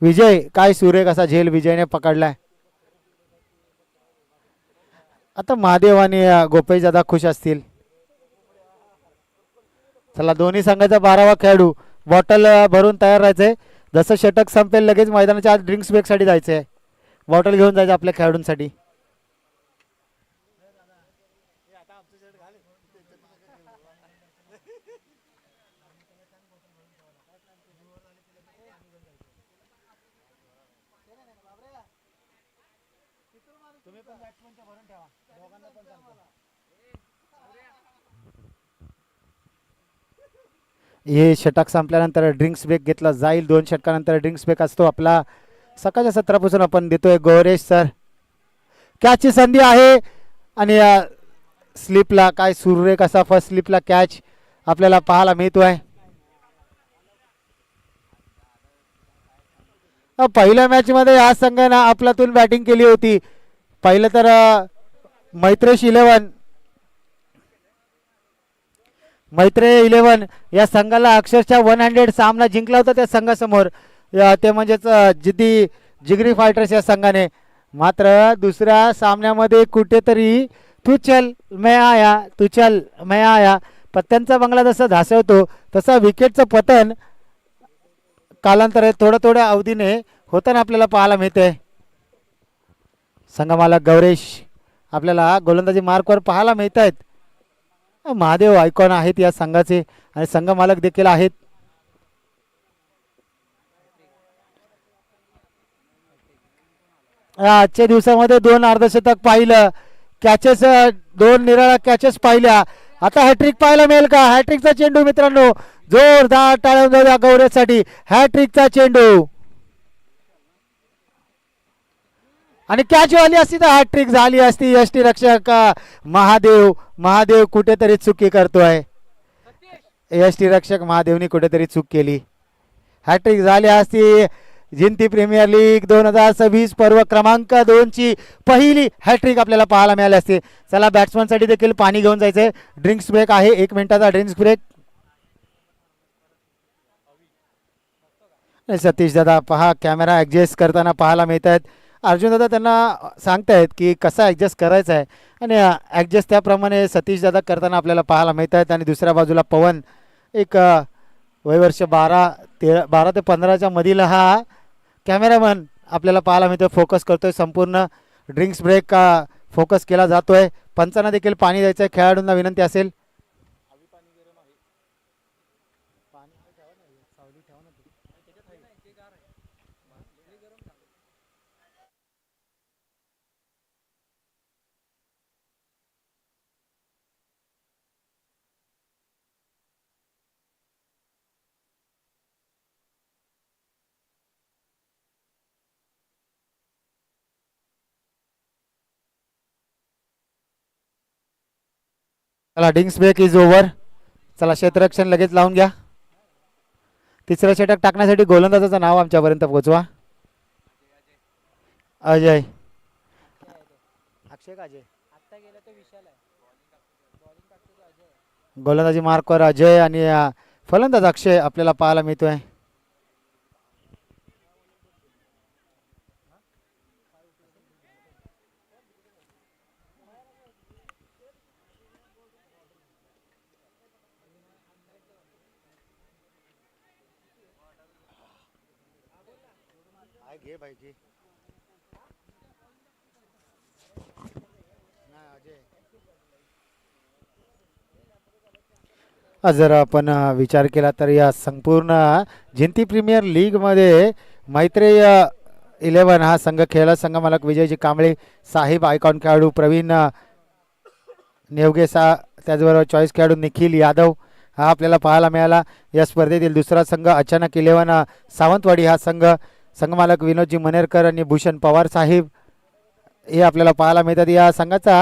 विजय. काय सुरेख असा झेल विजयने पकडलाय. आता महादेव आणि गोपेश दादा खुश असतील. चला दोन्ही संघाचा 12वा खेळाडू बॉटल भरून तयार राहायचंय. जसं षटक संपेल लगेच मैदानाच्या आज ड्रिंक्स ब्रेक साठी जायचंय. बॉटल घेऊन जायचं आपल्या खेळाडूंसाठी. हे षटक संपल्यानंतर ड्रिंक्स ब्रेक घेतला जाईल. 2 षटकानंतर ड्रिंक्स ब्रेक असतो आपला. सकाळच्या सत्रापासून आपण देतोय. गौरेश सर कॅचची संधी आहे आणि स्लिपला काय सुरेख असा फर्स्ट स्लिपला कॅच आपल्याला पाहायला मिळतोय. पहिल्या मॅच मध्ये या संघाने आपल्यातून बॅटिंग केली होती. पहिलं तर मैत्रेय 11 या संघाला अक्षरशः 100 सामना जिंकला होता त्या संघासमोर. ते म्हणजेच जिगरी फायटर्स या संघाने. मात्र दुसऱ्या सामन्यामध्ये कुठेतरी तू चल मैं आया पत्त्यांचा बंगला जसा धासवतो तसा विकेटचं पतन कालांतरे थोड्या अवधीने होताना आपल्याला पाहायला मिळते. संघमालक गौरेश आपल्याला गोलंदाजी मार्कवर पाहायला मिळत आहेत. महादेव आयकॉन आहेत या संघाचे आणि संघ मालक देखील आहेत. आजच्या दिवसामध्ये 2 अर्धशतक पाहिलं. कॅचेस 2 निराळ्या कॅचेस पाहिल्या आता हॅट्रिक पाहायला मिळेल का? हॅट्रिकचा चेंडू मित्रांनो, जोरदार टाळ्या जाऊ द्या गौरवसाठी. हॅट्रिकचा चेंडू आणि कॅच आली असती तर हॅट्रिक झाली असती. यष्टी रक्षक महादेव कुठेतरी चुकी करतोय. यष्टी रक्षक महादेवनी कुठेतरी चूक केली. हॅट्रिक झाली असती. जिंती प्रीमियर लीग 2026 पर्व क्रमांक 2 ची पहिली हॅट्रिक आपल्याला पाहायला मिळाली असते. चला बॅट्समनसाठी देखील पाणी घेऊन जायचंय. ड्रिंक्स ब्रेक आहे, 1 मिनिटाचा ड्रिंक्स ब्रेक. सतीश दादा पहा कॅमेरा ॲडजस्ट करताना पाहायला मिळत आहेत. अर्जुन दादा त्यांना सांगतायत की कसा ॲडजस्ट करायचा आहे आणि ॲडजस्ट त्याप्रमाणे सतीश दादा करताना आपल्याला पाहायला मिळत आहेत. आणि दुसऱ्या बाजूला पवन एक वयवर्ष 12 ते 15च्या मधील हा कॅमेरामन आपल्याला पाहायला मिळतोय. फोकस करतोय. संपूर्ण ड्रिंक्स ब्रेक फोकस केला जातोय. पंचांना देखील पाणी द्यायचं आहे. खेळाडूंना विनंती असेल. चला ड्रिंक्स ब्रेक इज ओव्हर. चला क्षेत्ररक्षण लगेच लावून घ्या. तिसरं षटक टाकण्यासाठी गोलंदाजाचं नाव आमच्यापर्यंत पोहोचवा. अजय. अक्षय का अजय? गोलंदाजी मार्कवर अजय आणि फलंदाज अक्षय आपल्याला पाहायला मिळतोय. घे भाई घे. जर आपण विचार केला तर या संपूर्ण जिंती प्रीमियर लीगमध्ये मैत्रेय 11 हा संघ खेळला. संघ मालक विजयजी कांबळे साहेब, आयकॉन खेळाडू प्रवीण नेवगे त्याचबरोबर चॉईस खेळाडू निखिल यादव हा आपल्याला पाहायला मिळाला. या स्पर्धेतील दुसरा संघ अचानक 11 सावंतवाडी हा संघ. संघमालक विनोदजी मनेरकर आणि भूषण पवार साहेब हे आपल्याला पाहायला मिळतात. या संघाचा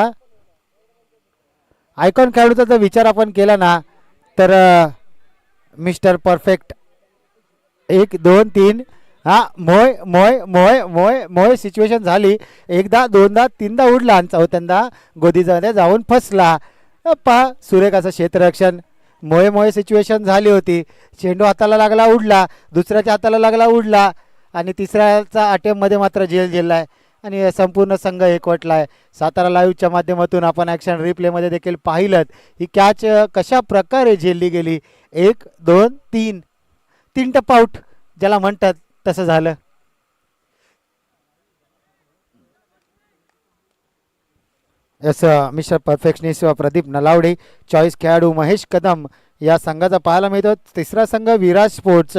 आयकॉन खेळाडूचा जर विचार आपण केला ना तर मिस्टर परफेक्ट 1 2 3 हा मोय मोय मोय मोय मोय सिच्युएशन झाली. एकदा दोनदा तीनदा उडला आणि चौथ्यांदा गोदीमध्ये जाऊन फसला. पहा सुरेख असं क्षेत्ररक्षण. मोय मोय सिच्युएशन झाली होती. चेंडू हाताला लागला उडला, दुसऱ्याच्या हाताला लागला उडला आणि तिसऱ्याचा अटेम्पमध्ये मात्र झेललाय आणि संपूर्ण संघ एकवटला आहे. सातारा लाईव्हच्या माध्यमातून आपण ॲक्शन रिप्लेमध्ये देखील पाहिलं ही कॅच कशा प्रकारे झेलली गेली. 1 2 3 टप्पा आऊट ज्याला म्हणतात तसं झालं. Yes mister perfectionist Pradeep Nalawade, choice खेळाडू महेश कदम या संघाचा पाहायला मिळतो. तिसरा संघ विराज स्पोर्ट्स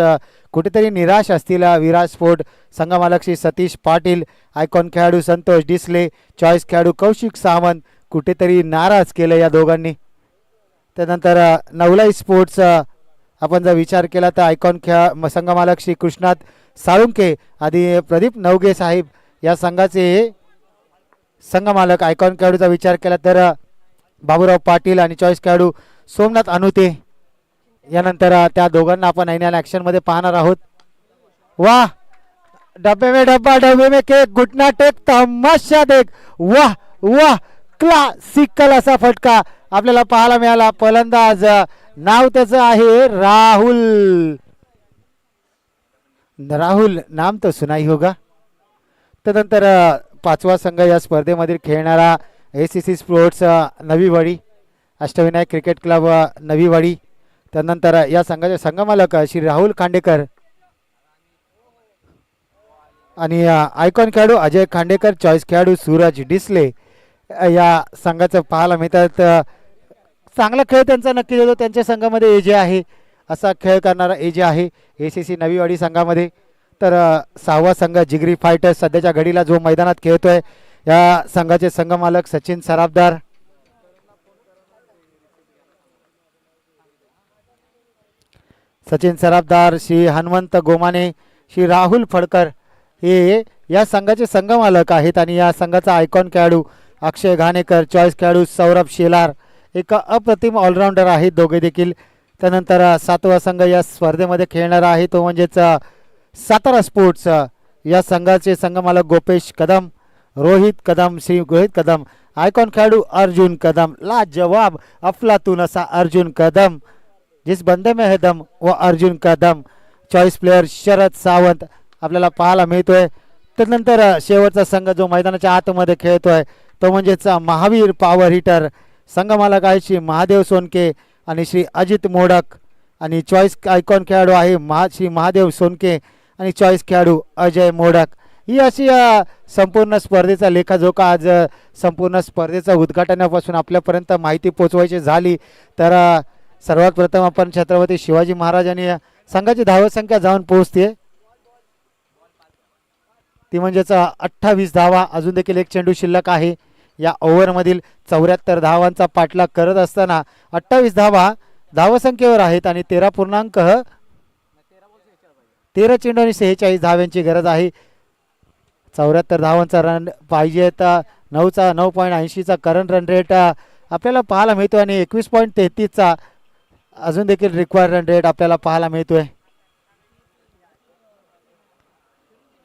कुठेतरी निराश असतील. विराज स्पोर्ट संघ मालक श्री सतीश पाटील, आयकॉन खेळाडू संतोष डिसले, चॉईस खेळाडू कौशिक सावंत कुठेतरी नाराज केलं या दोघांनी. त्यानंतर नवलाई स्पोर्ट्स आपण जर विचार केला तर आयकॉन संघ मालक श्री कृष्णात साळुंके आधी प्रदीप नवगे साहेब या संघाचे संघ मालक. आयकॉन खेळाडूचा विचार केला तर बाबूराव पाटील आणि चॉईस खेळाडू सोमनाथ अनुते. यानंतर त्या दोघांना आपण ऐन ॲक्शनमध्ये पाहणार आहोत. वाह डब्बे में डब्बा डब्बे में केक घुटना टेक तमाशा देख. वाह वाह क्लासिकल असा फटका आपल्याला पाहायला मिळाला. फलंदाज नाव त्याचं आहे राहुल. राहुल नाम तो सुनाई होगा. त्यानंतर पाचवा संघ या स्पर्धेमध्ये खेळणारा ACC sports Naviwadi, Ashtavinayak cricket club Naviwadi. त्यानंतर या संघाचे संघमालक श्री राहुल खांडेकर आणि आयकॉन खेळाडू अजय खांडेकर, चॉईस खेळाडू सूरज डिसले या संघाचं पाहायला मिळतात. चांगला खेळ त्यांचा नक्की देतो. त्यांच्या संघामध्ये एजे आहे, असा खेळ करणारा एजे आहे ACC नवीवाडी संघामध्ये. तर सहावा संघ जिगरी फायटर्स सध्याच्या घडीला जो मैदानात खेळतोय या संघाचे संघमालक सचिन सराफदार. सचिन सराफदार, श्री हनुमंत गोमाने, श्री राहुल फडकर हे या संघाचे संघमालक आहेत आणि या संघाचा आयकॉन खेळाडू अक्षय घाणेकर, चॉईस खेळाडू सौरभ शेलार, एक अप्रतिम ऑलराऊंडर आहेत दोघे देखील. त्यानंतर 7वा संघ या स्पर्धेमध्ये खेळणारा आहे तो म्हणजेच सातारा स्पोर्ट्स. या संघाचे संघमालक गोपेश कदम, रोहित कदम, श्री रोहित कदम, आयकॉन खेळाडू अर्जुन कदम, लाजवाब अफलातून असा अर्जुन कदम, जिस बंदे में है दम व अर्जुन कदम. चॉईस प्लेयर शरद सावंत आपल्याला पाहायला मिळतोय. त्यानंतर शेवटचा संघ जो मैदानाच्या आतमध्ये खेळतोय तो म्हणजेच महावीर पॉवर हिटर. संघमालक आहे श्री महादेव सोनके आणि श्री अजित मोडक आणि चॉईस आयकॉन खेळाडू आहे श्री महादेव सोनके आणि चॉईस खेळाडू अजय मोडक. ही अशी संपूर्ण स्पर्धेचा लेखाजोखा. आज संपूर्ण स्पर्धेचा उद्घाटनापासून आपल्यापर्यंत माहिती पोचवायची झाली तर सर्वात प्रथम आपण छत्रपती शिवाजी महाराजांनी संघाची धावसंख्या जाऊन पोहोचते ती म्हणजेच 28 धावा. अजून देखील एक चेंडू शिल्लक आहे. या ओव्हरमधील 74 धावांचा पाठलाग करत असताना 28 धावा धावसंख्येवर आहेत आणि 13 चेंडू आणि 46 धाव्यांची गरज आहे. 74 धावांचा रन पाहिजे तर 9.80चा करंट रन रेट आपल्याला पाहायला मिळतो आणि 21.33चा अजून देखील रिक्वायर्ड रन रेट आपल्याला पाहायला मिळतोय.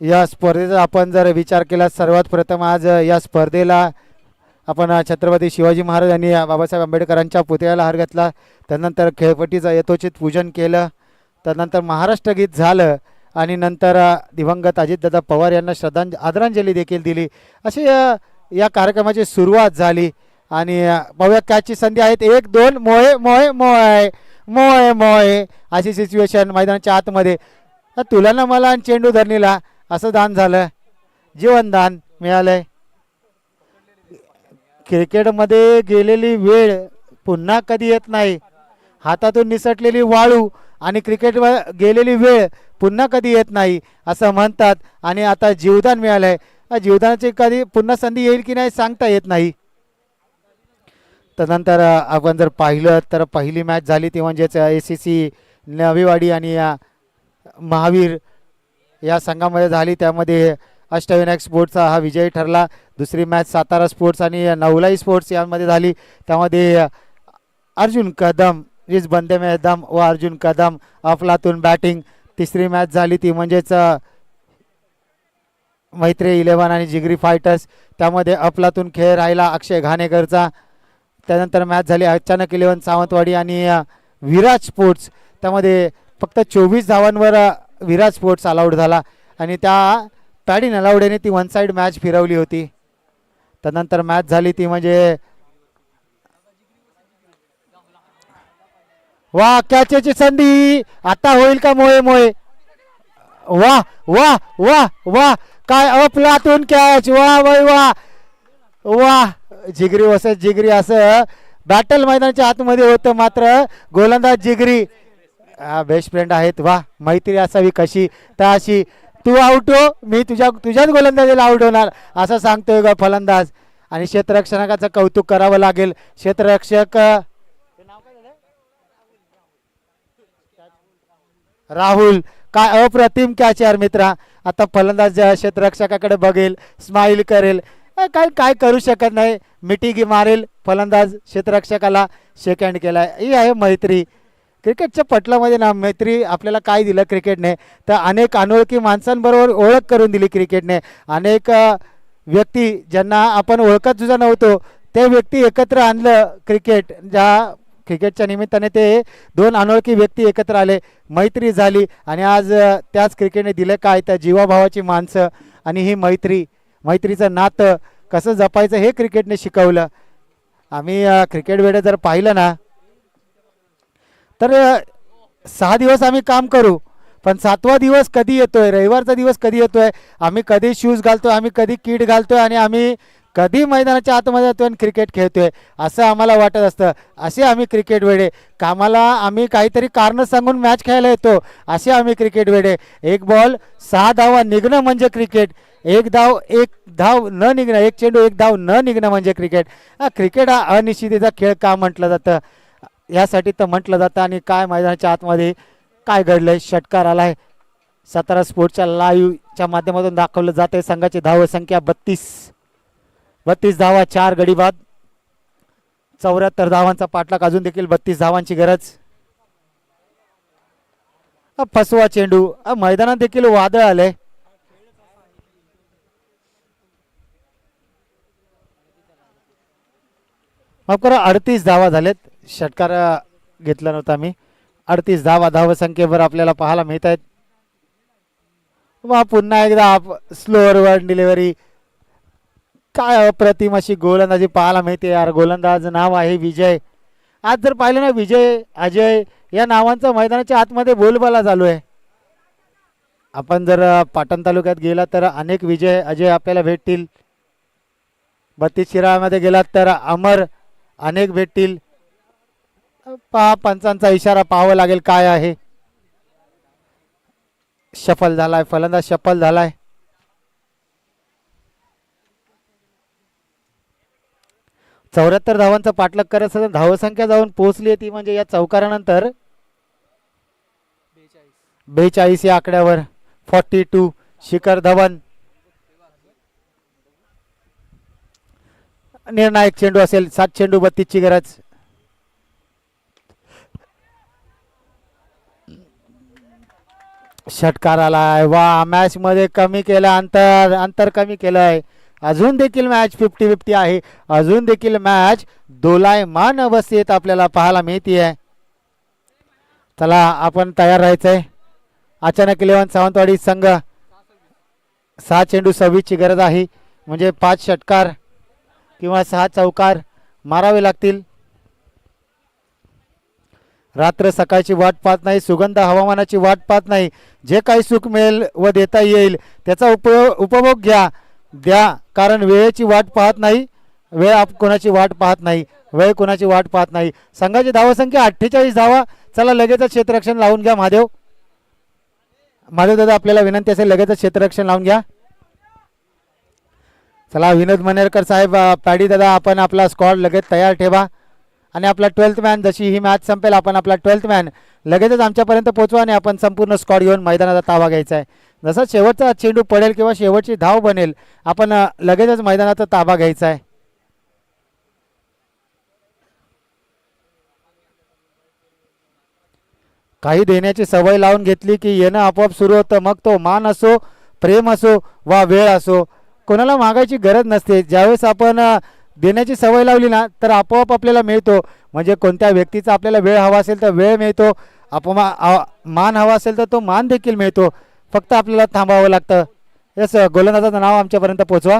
या स्पर्धेचा आपण जर विचार केला सर्वात प्रथम आज या स्पर्धेला आपण छत्रपती शिवाजी महाराज यांनी बाबासाहेब आंबेडकरांच्या पुतळ्याला हार घातला. त्यानंतर खेळपट्टीचं यथोचित पूजन केलं. त्यानंतर महाराष्ट्र गीत झालं आणि नंतर दिवंगत अजितदादा पवार यांना आदरांजली देखील दिली. अशी या कार्यक्रमाची सुरुवात झाली आणि भव्य कॅचची संधी आहेत. 1-2 मोहे मोहे मोहे मोहे मोहे अशी सिच्युएशन मैदानाच्या आतमध्ये. तुला ना मला आणि चेंडू धरणीला असं दान झालं, जीवनदान मिळालंय. क्रिकेटमध्ये गेलेली वेळ पुन्हा कधी येत नाही. हातातून निसटलेली वाळू आणि क्रिकेट गेलेली वेळ पुन्हा कधी येत नाही असं म्हणतात आणि आता जीवदान मिळालंय. जीवदानाची कधी पुन्हा संधी येईल की नाही सांगता येत नाही. त्यानंतर आपण जर पाहिलं तर पहिली मॅच झाली ती म्हणजेच ACC नवीवाडी आणि महावीर या संघामध्ये झाली. त्यामध्ये अष्टविनायक स्पोर्ट्सचा हा विजयी ठरला. दुसरी मॅच सातारा स्पोर्ट्स आणि नवलाई स्पोर्ट्स यामध्ये झाली. त्यामध्ये अर्जुन कदम, जिस बंदे में दम व अर्जुन कदम, अफलातून बॅटिंग. तिसरी मॅच झाली ती म्हणजेच मैत्री 11 आणि जिगरी फायटर्स. त्यामध्ये अफलातून खेळ राहिला अक्षय घाणेकरचा. त्यानंतर मॅच झाली अचानक 11 सावंतवाडी आणि विराज स्पोर्ट्स. त्यामध्ये फक्त 24 धावांवर विराज स्पोर्ट्स अलाउड झाला आणि त्या पॅडी नलावडेने ती वन साईड मॅच फिरवली होती. त्यानंतर मॅच झाली ती म्हणजे वा कॅचची संधी आता होईल का मोहे मोहे. वा वा वा वा काय अफलातून कॅच. वा वा वा वा जिगरी वसत जिगरी असं बॅटल मैदानाच्या आतमध्ये होतं. मात्र गोलंदाज जिगरी बेस्ट फ्रेंड आहेत. वा मैत्री असावी कशी तर अशी. तू आउट हो मी तुझ्याच गोलंदाजीला आउट होणार असं सांगतोय ग फलंदाज. आणि क्षेत्ररक्षकाचं कौतुक करावं लागेल. क्षेत्ररक्षक राहुल काय अप्रतिम कॅच यार मित्रा. आता फलंदाज क्षेत्ररक्षकाकडे बघेल, स्माइल करेल, काय काय करू शकत नाही, मिठी मारेल. फलंदाज क्षेत्ररक्षकाला शेक हँड केलाय. ही आहे मैत्री. क्रिकेटच्या पटलामध्ये ना मैत्री आपल्याला काय दिलं क्रिकेटने तर अनेक अनोळखी माणसांबरोबर ओळख करून दिली क्रिकेटने. अनेक व्यक्ती ज्यांना आपण ओळखत सुद्धा नव्हतो ते व्यक्ती एकत्र आणलं क्रिकेट. ज्या क्रिकेटच्या निमित्ताने ते 2 अनोळखी व्यक्ती एकत्र आले, मैत्री झाली आणि आज त्याच क्रिकेटने दिलं काय तर जीवाभावाची माणसं आणि ही मैत्रीचं नातं कसं जपायचं हे क्रिकेटने शिकवलं. आम्ही क्रिकेट वेळेस जर पाहिलं ना तर 6 दिवस आम्ही काम करू पण 7वा दिवस कधी येतोय, रविवारचा दिवस कधी येतोय, आम्ही कधी शूज घालतोय, आम्ही कधी किट घालतोय आणि आम्ही कधी मैदानाच्या आतमध्ये जातोय आणि क्रिकेट खेळतोय असं आम्हाला वाटत असतं. असे आम्ही क्रिकेट वेडे. कामाला आम्ही काहीतरी कारणं सांगून मॅच खेळायला येतो असे आम्ही क्रिकेट वेडे. 1 बॉल 6 धावा निघणं म्हणजे क्रिकेट. 1 धाव न निघणं, 1 चेंडू 1 धाव न निघणं म्हणजे क्रिकेट. क्रिकेट हा अनिश्चिततेचा खेळ का म्हटलं जातं यासाठी तर म्हटलं जातं. आणि काय मैदानाच्या आतमध्ये काय घडलंय. षटकार आलाय. सातारा स्पोर्टच्या लाईव्हच्या माध्यमातून दाखवलं जाते. संघाची धाव संख्या 32 धावा, 4 गडी बाद. 74 धावांचा पाठलाग, अजून देखील 32 धावांची गरज. फसवा चेंडू. मैदानात देखील वादळ आले. माफ करा, 38 धावा झालेत. षटकार घेतला नव्हता मी. 38 धावा धावसंख्येवर आपल्याला पाहायला मिळत आहेत. पुन्हा एकदा स्लोअर वन डिलिव्हरी. काय अप्रतिम अशी गोलंदाजी पाहायला मिळते यार. गोलंदाज नाव आहे विजय. आज जर पाहिलं ना, विजय, अजय या नावांचा मैदानाच्या आतमध्ये बोलबाला चालू आहे. आपण जर पाटण तालुक्यात गेला तर अनेक विजय, अजय आपल्याला भेटतील. 32 शिराळ्यामध्ये गेलात तर अमर अनेक भेटतील. पहा, पंचांचा इशारा पाहावा लागेल काय आहे. शफल झालाय, फलंदाज शफल झालाय. चौऱ्याहत्तर धावांचा पाठलाग करत असताना धावसंख्या जाऊन पोहोचली ती म्हणजे या चौकारानंतर 42 या आकड्यावर. 42 शिखर धवन. निर्णायक चेंडू असेल. 7 चेंडू 32 ची गरज. षटकार आलाय. वा, मॅच मध्ये कमी केलं अंतर कमी केलंय. अजून देखील मॅच 50-50 आहे. अजून देखील मॅच दोलायमान अवस्थेत आपल्याला पाहायला मिळतीये. चला, आपण तयार राहायचंय. अचानक 11 सावंतवाडी संघ. 6 चेंडू 26 ची गरज आहे. म्हणजे 5 षटकार किंवा 6 चौकार मारावे लागतील. रात्र सकाळची वाट पाहत नाही, सुगंध हवामानाची वाट पाहत नाही. जे काही सुख मिळेल व देता येईल त्याचा उपभोग द्या. कारण वेळेची वाट पाहत नाही. वेळ कोणाची वाट पाहत नाही. वेळ कोणाची वाट पाहत नाही. संघाची धावसंख्या 48 धावा. चला, लगेचच क्षेत्ररक्षण लावून घ्या. महादेव दादा, आपल्याला विनंती असेल, लगेचच क्षेत्ररक्षण लावून घ्या. चला, विनोद मनेरकर साहेब, पॅडी दादा, आपण आपला स्क्वॉड लगेच तयार ठेवा. आणि आपला 12th मॅन, जशी ही मॅच संपेल आपण आपला 12th मॅन लगेचच आमच्यापर्यंत पोहोचवा आणि आपण संपूर्ण स्क्वॉड घेऊन मैदानाचा ताबा घ्यायचा आहे. जसा शेवटचा चेंडू पडेल किंवा शेवटची धाव बनेल आपण लगेचच मैदानाचा ताबा घ्यायचा आहे. काही देण्याची सवय लावून घेतली की येणं आपोआप सुरू होतं. मग तो मान असो, प्रेम असो वा वेळ असो, कोणाला मागायची गरज नसते. ज्यावेळेस आपण देण्याची सवय लावली ना तर आपोआप आपल्याला मिळतो. म्हणजे कोणत्या व्यक्तीचा आपल्याला वेळ हवा असेल तर वेळ मिळतो. मान हवा असेल तर तो मान देखील मिळतो. फक्त आपल्याला थांबावं लागतं. यस, गोलंदाजाचं नाव आमच्यापर्यंत पोहोचवा.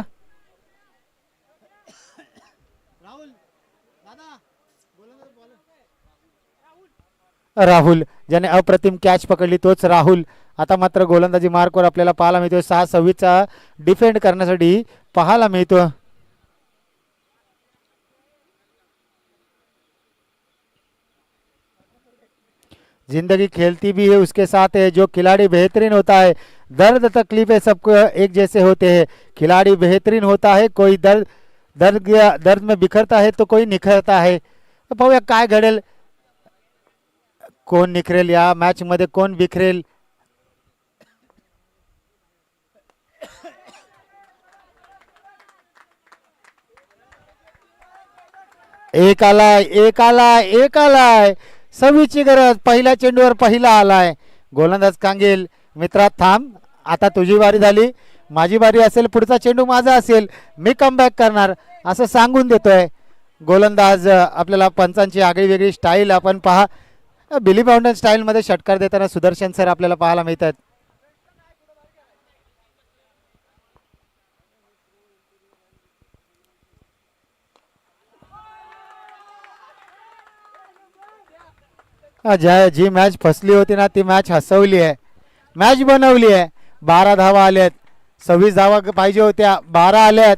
राहुल, ज्याने अप्रतिम कॅच पकडली तोच राहुल. आता मात्र गोलंदाजी मार्कवर आपल्याला पाहायला मिळतो. 6-26 डिफेंड करण्यासाठी पाहायला मिळतो. जिंदगी खेलती भी है उसके साथ है. जो खिलाड़ी बेहतरीन होता है, दर्द तकलीफें सबको एक जैसे होते हैं. खिलाड़ी बेहतरीन होता है, कोई दर्द में बिखरता है तो कोई निखरता है. पाहूया काय घडेल. कोण निखरेल या मॅच मध्ये, कोण बिखरेल. एक आलाय. 26 ची गरज. पहिल्या चेंडूवर पहिला आलाय. गोलंदाज कांगेल, मित्रा थांब, आता तुझी बारी झाली, माझी बारी असेल, पुढचा चेंडू माझा असेल, मी कमबॅक करणार असं सांगून देतोय. गोलंदाज आपल्याला पंचांची आगळी वेगळी स्टाईल आपण पहा. बिली बाउंडन स्टाईल मध्ये षटकार देताना सुदर्शन सर आपल्याला पाहायला मिळतात. जी मॅच फसली होती ना ती मॅच हसवली आहे, मॅच बनवली आहे. 12 धावा आल्यात. 26 धावा पाहिजे होत्या, 12 आल्यात.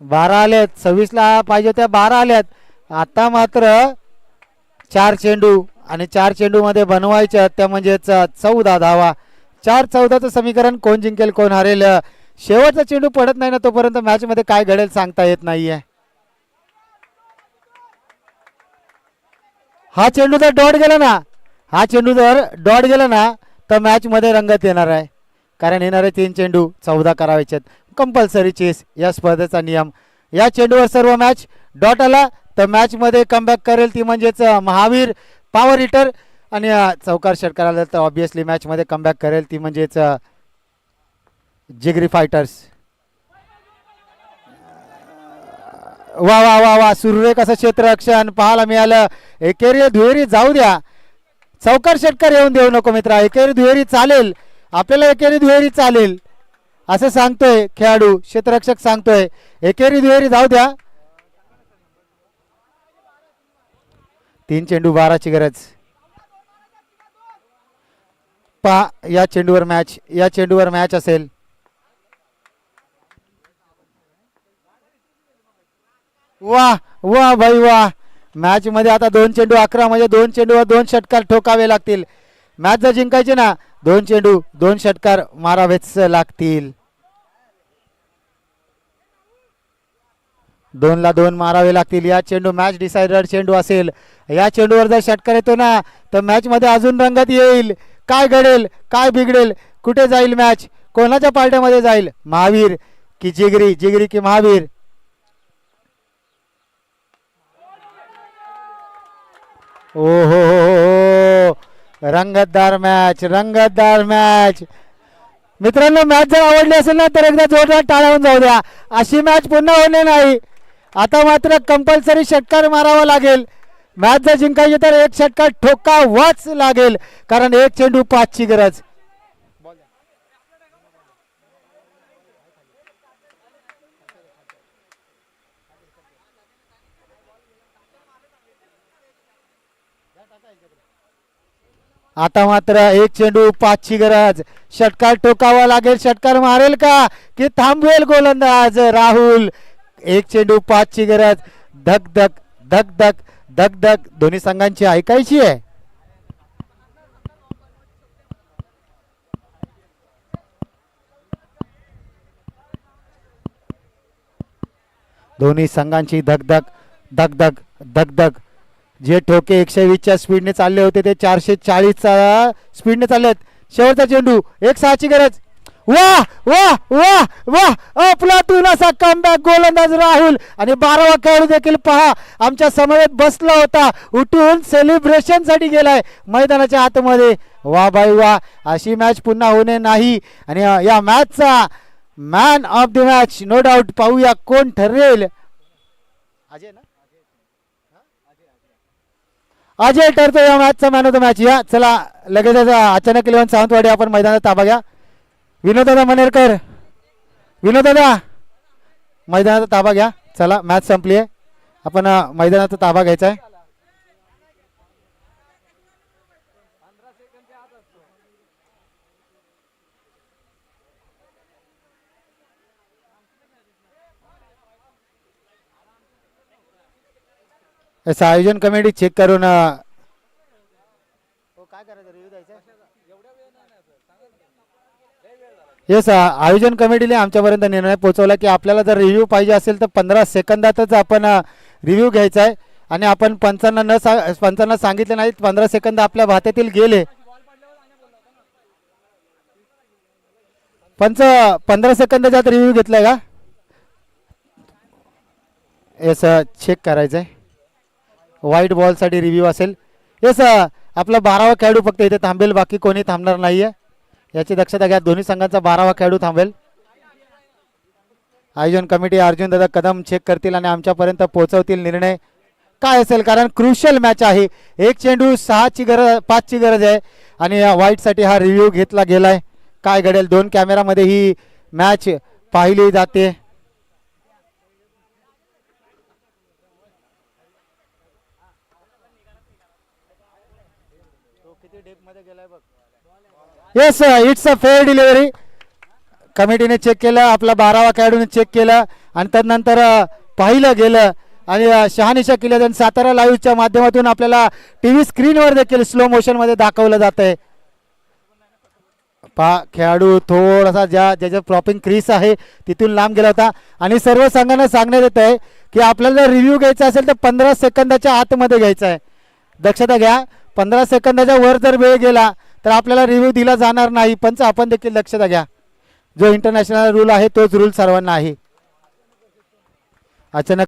12 आल्यात. 26 ला पाहिजे होत्या, 12 आल्यात. आता मात्र 4 चेंडू आणि 4 चेंडू मध्ये बनवायच्या त्या म्हणजे 14 धावा. 4-14चं समीकरण कोण जिंकेल कोण हारेल. शेवटचा चेंडू पडत नाही ना तोपर्यंत मॅच मध्ये काय घडेल सांगता येत नाहीये. हा चेंडू जर डॉट गेला ना, हा चेंडू जर डॉट गेला ना तर मॅचमध्ये रंगत येणार आहे. कारण येणारे 3 चेंडू 14 करायचे आहेत. कंपल्सरी चेस या स्पर्धेचा नियम. या चेंडूवर सर्व मॅच डॉट आला तर मॅचमध्ये कमबॅक करेल ती म्हणजेच महावीर पॉवर हिटर. आणि चौकार षटकार आला तर ऑब्विसली मॅचमध्ये कमबॅक करेल ती म्हणजेच जिगरी फायटर्स. वा वा वा वा, सुरेख असं क्षेत्ररक्षण पाहायला मिळालं. एकेरी दुहेरी जाऊ द्या, चौकार षटकार येऊन देऊ नको मित्रा. एकेरी दुहेरी चालेल, आपल्याला एकेरी दुहेरी चालेल असं सांगतोय खेळाडू, क्षेत्ररक्षक सांगतोय. एकेरी दुहेरी जाऊ द्या. 3 चेंडू 12ची गरज. पहा या चेंडूवर मॅच, या चेंडूवर मॅच असेल. वा वा भाई वा, मॅच मध्ये आता 2 चेंडू 11 म्हणजे 2 चेंडूवर 2 षटकार ठोकावे लागतील. मॅच जर जिंकायचे ना 2 चेंडू 2 षटकार मारावेच लागतील. 2 ला 2 मारावे लागतील. या चेंडू मॅच डिसायडर चेंडू असेल. या चेंडूवर जर षटकार येतो ना तर मॅच मध्ये अजून रंगत येईल. काय घडेल, काय बिघडेल, कुठे जाईल मॅच, कोणाच्या पार्ट्यामध्ये जाईल, महावीर की जिगरी, जिगरी की महावीर. ओ हो, रंगतदार मॅच, रंगतदार मॅच. मित्रांनो मॅच जर आवडली असेल ना तर एकदा जोरदार टाळ्या जाऊ द्या. अशी मॅच पुन्हा होणे नाही. आता मात्र कंपल्सरी षटकार मारावा लागेल. मॅच जर जिंकायची तर 1 षटकार ठोकावाच लागेल कारण 1 चेंडू 5ची गरज. आता मात्र 1 चेंडू 5ची गरज. षटकार ठोकावा लागेल. षटकार मारेल का की थांबवेल गोलंदाज राहुल. 1 चेंडू 5ची गरज. धक धक धक धक धक धक दोन्ही संघांची ऐकायची आहे. दोन्ही संघांची धकधक धकधक धकधक. जे ठोके 120च्या स्पीडने चालले होते ते 440चा स्पीडने चाललेत. शेवटचा चेंडू 1-6ची गरज. वाह वाह वाह वाह, अफलातून असा कमबॅक गोलंदाज राहुल. आणि 12वा खेळाडू देखील पहा आमच्या समवेत बसला होता, उठून सेलिब्रेशन साठी गेलाय मैदानाच्या आतमध्ये. वा बाई वा, अशी मॅच पुन्हा होणे नाही. आणि या मॅचचा man of the match no doubt पाहूया कोण ठरेल. अजय ना, अजय ठरतो या मॅचचा मॅन ऑफ द मॅच. या चला लगेच अचानक 11 सावंतवाडी आपण मैदानात ताबा घ्या. विनोददादा मनेरकर, विनोददादा मैदानाचा ताबा घ्या. चला मॅच संपली आहे, आपण मैदानाचा ताबा घ्यायचा आहे. याचं आयोजन कमिटी चेक करून काय करायचं, रिव्ह्यू द्यायचा. येस, आयोजन कमिटीने आमच्यापर्यंत निर्णय पोहोचवला की आपल्याला जर रिव्ह्यू पाहिजे असेल तर 15 सेकंदातच आपण रिव्ह्यू घ्यायचा आहे. आणि आपण पंचांना सांगितले नाही, 15 सेकंद आपल्या भात्यातील गेले. पंच 15 सेकंदाच्या आत रिव्ह्यू घेतलाय का? येस, चेक करायचं आहे. व्हाईट बॉलसाठी रिव्ह्यू असेल. येस, आपला 12वा खेळाडू फक्त इथे थांबेल, बाकी कोणी थांबणार नाहीये, याची दक्षता घ्या. दोन्ही संघांचा 12वा खेळाडू थांबेल. आयोजन कमिटी अर्जुन दादा कदम चेक करतील आणि आमच्यापर्यंत पोहोचवतील निर्णय काय असेल. कारण क्रुशियल मॅच आहे. 1 चेंडू 5ची गरज आहे आणि व्हाईटसाठी हा रिव्ह्यू घेतला गेलाय. काय घडेल, 2 कॅमेरामध्ये ही मॅच पाहिली जाते. Yes, it's a fair delivery. कमिटीने चेक केलं, आपला 12वा खेळाडूने चेक केलं आणि त्यानंतर पाहिलं गेलं. आणि शहानिशा केल्या सातारा लाईव्हच्या माध्यमातून आपल्याला टीव्ही स्क्रीनवर देखील स्लो मोशन मध्ये दाखवलं जात आहे. खेळाडू थोडासा ज्याच्या प्रॉपिंग क्रीस आहे तिथून लांब गेला होता. आणि सर्व संघांना सांगण्यात येत आहे की आपल्याला रिव्ह्यू घ्यायचा असेल तर 15 सेकंदाच्या आतमध्ये घ्यायचा आहे. दक्षता घ्या. 15 सेकंदाच्या वर जर वेळ गेला तर आपल्याला रिव्ह्यू दिला जाणार नाही. पंच आपण देखील दक्षता घ्या. जो इंटरनॅशनल रूल आहे तोच रूल सर्वांना आहे. अचानक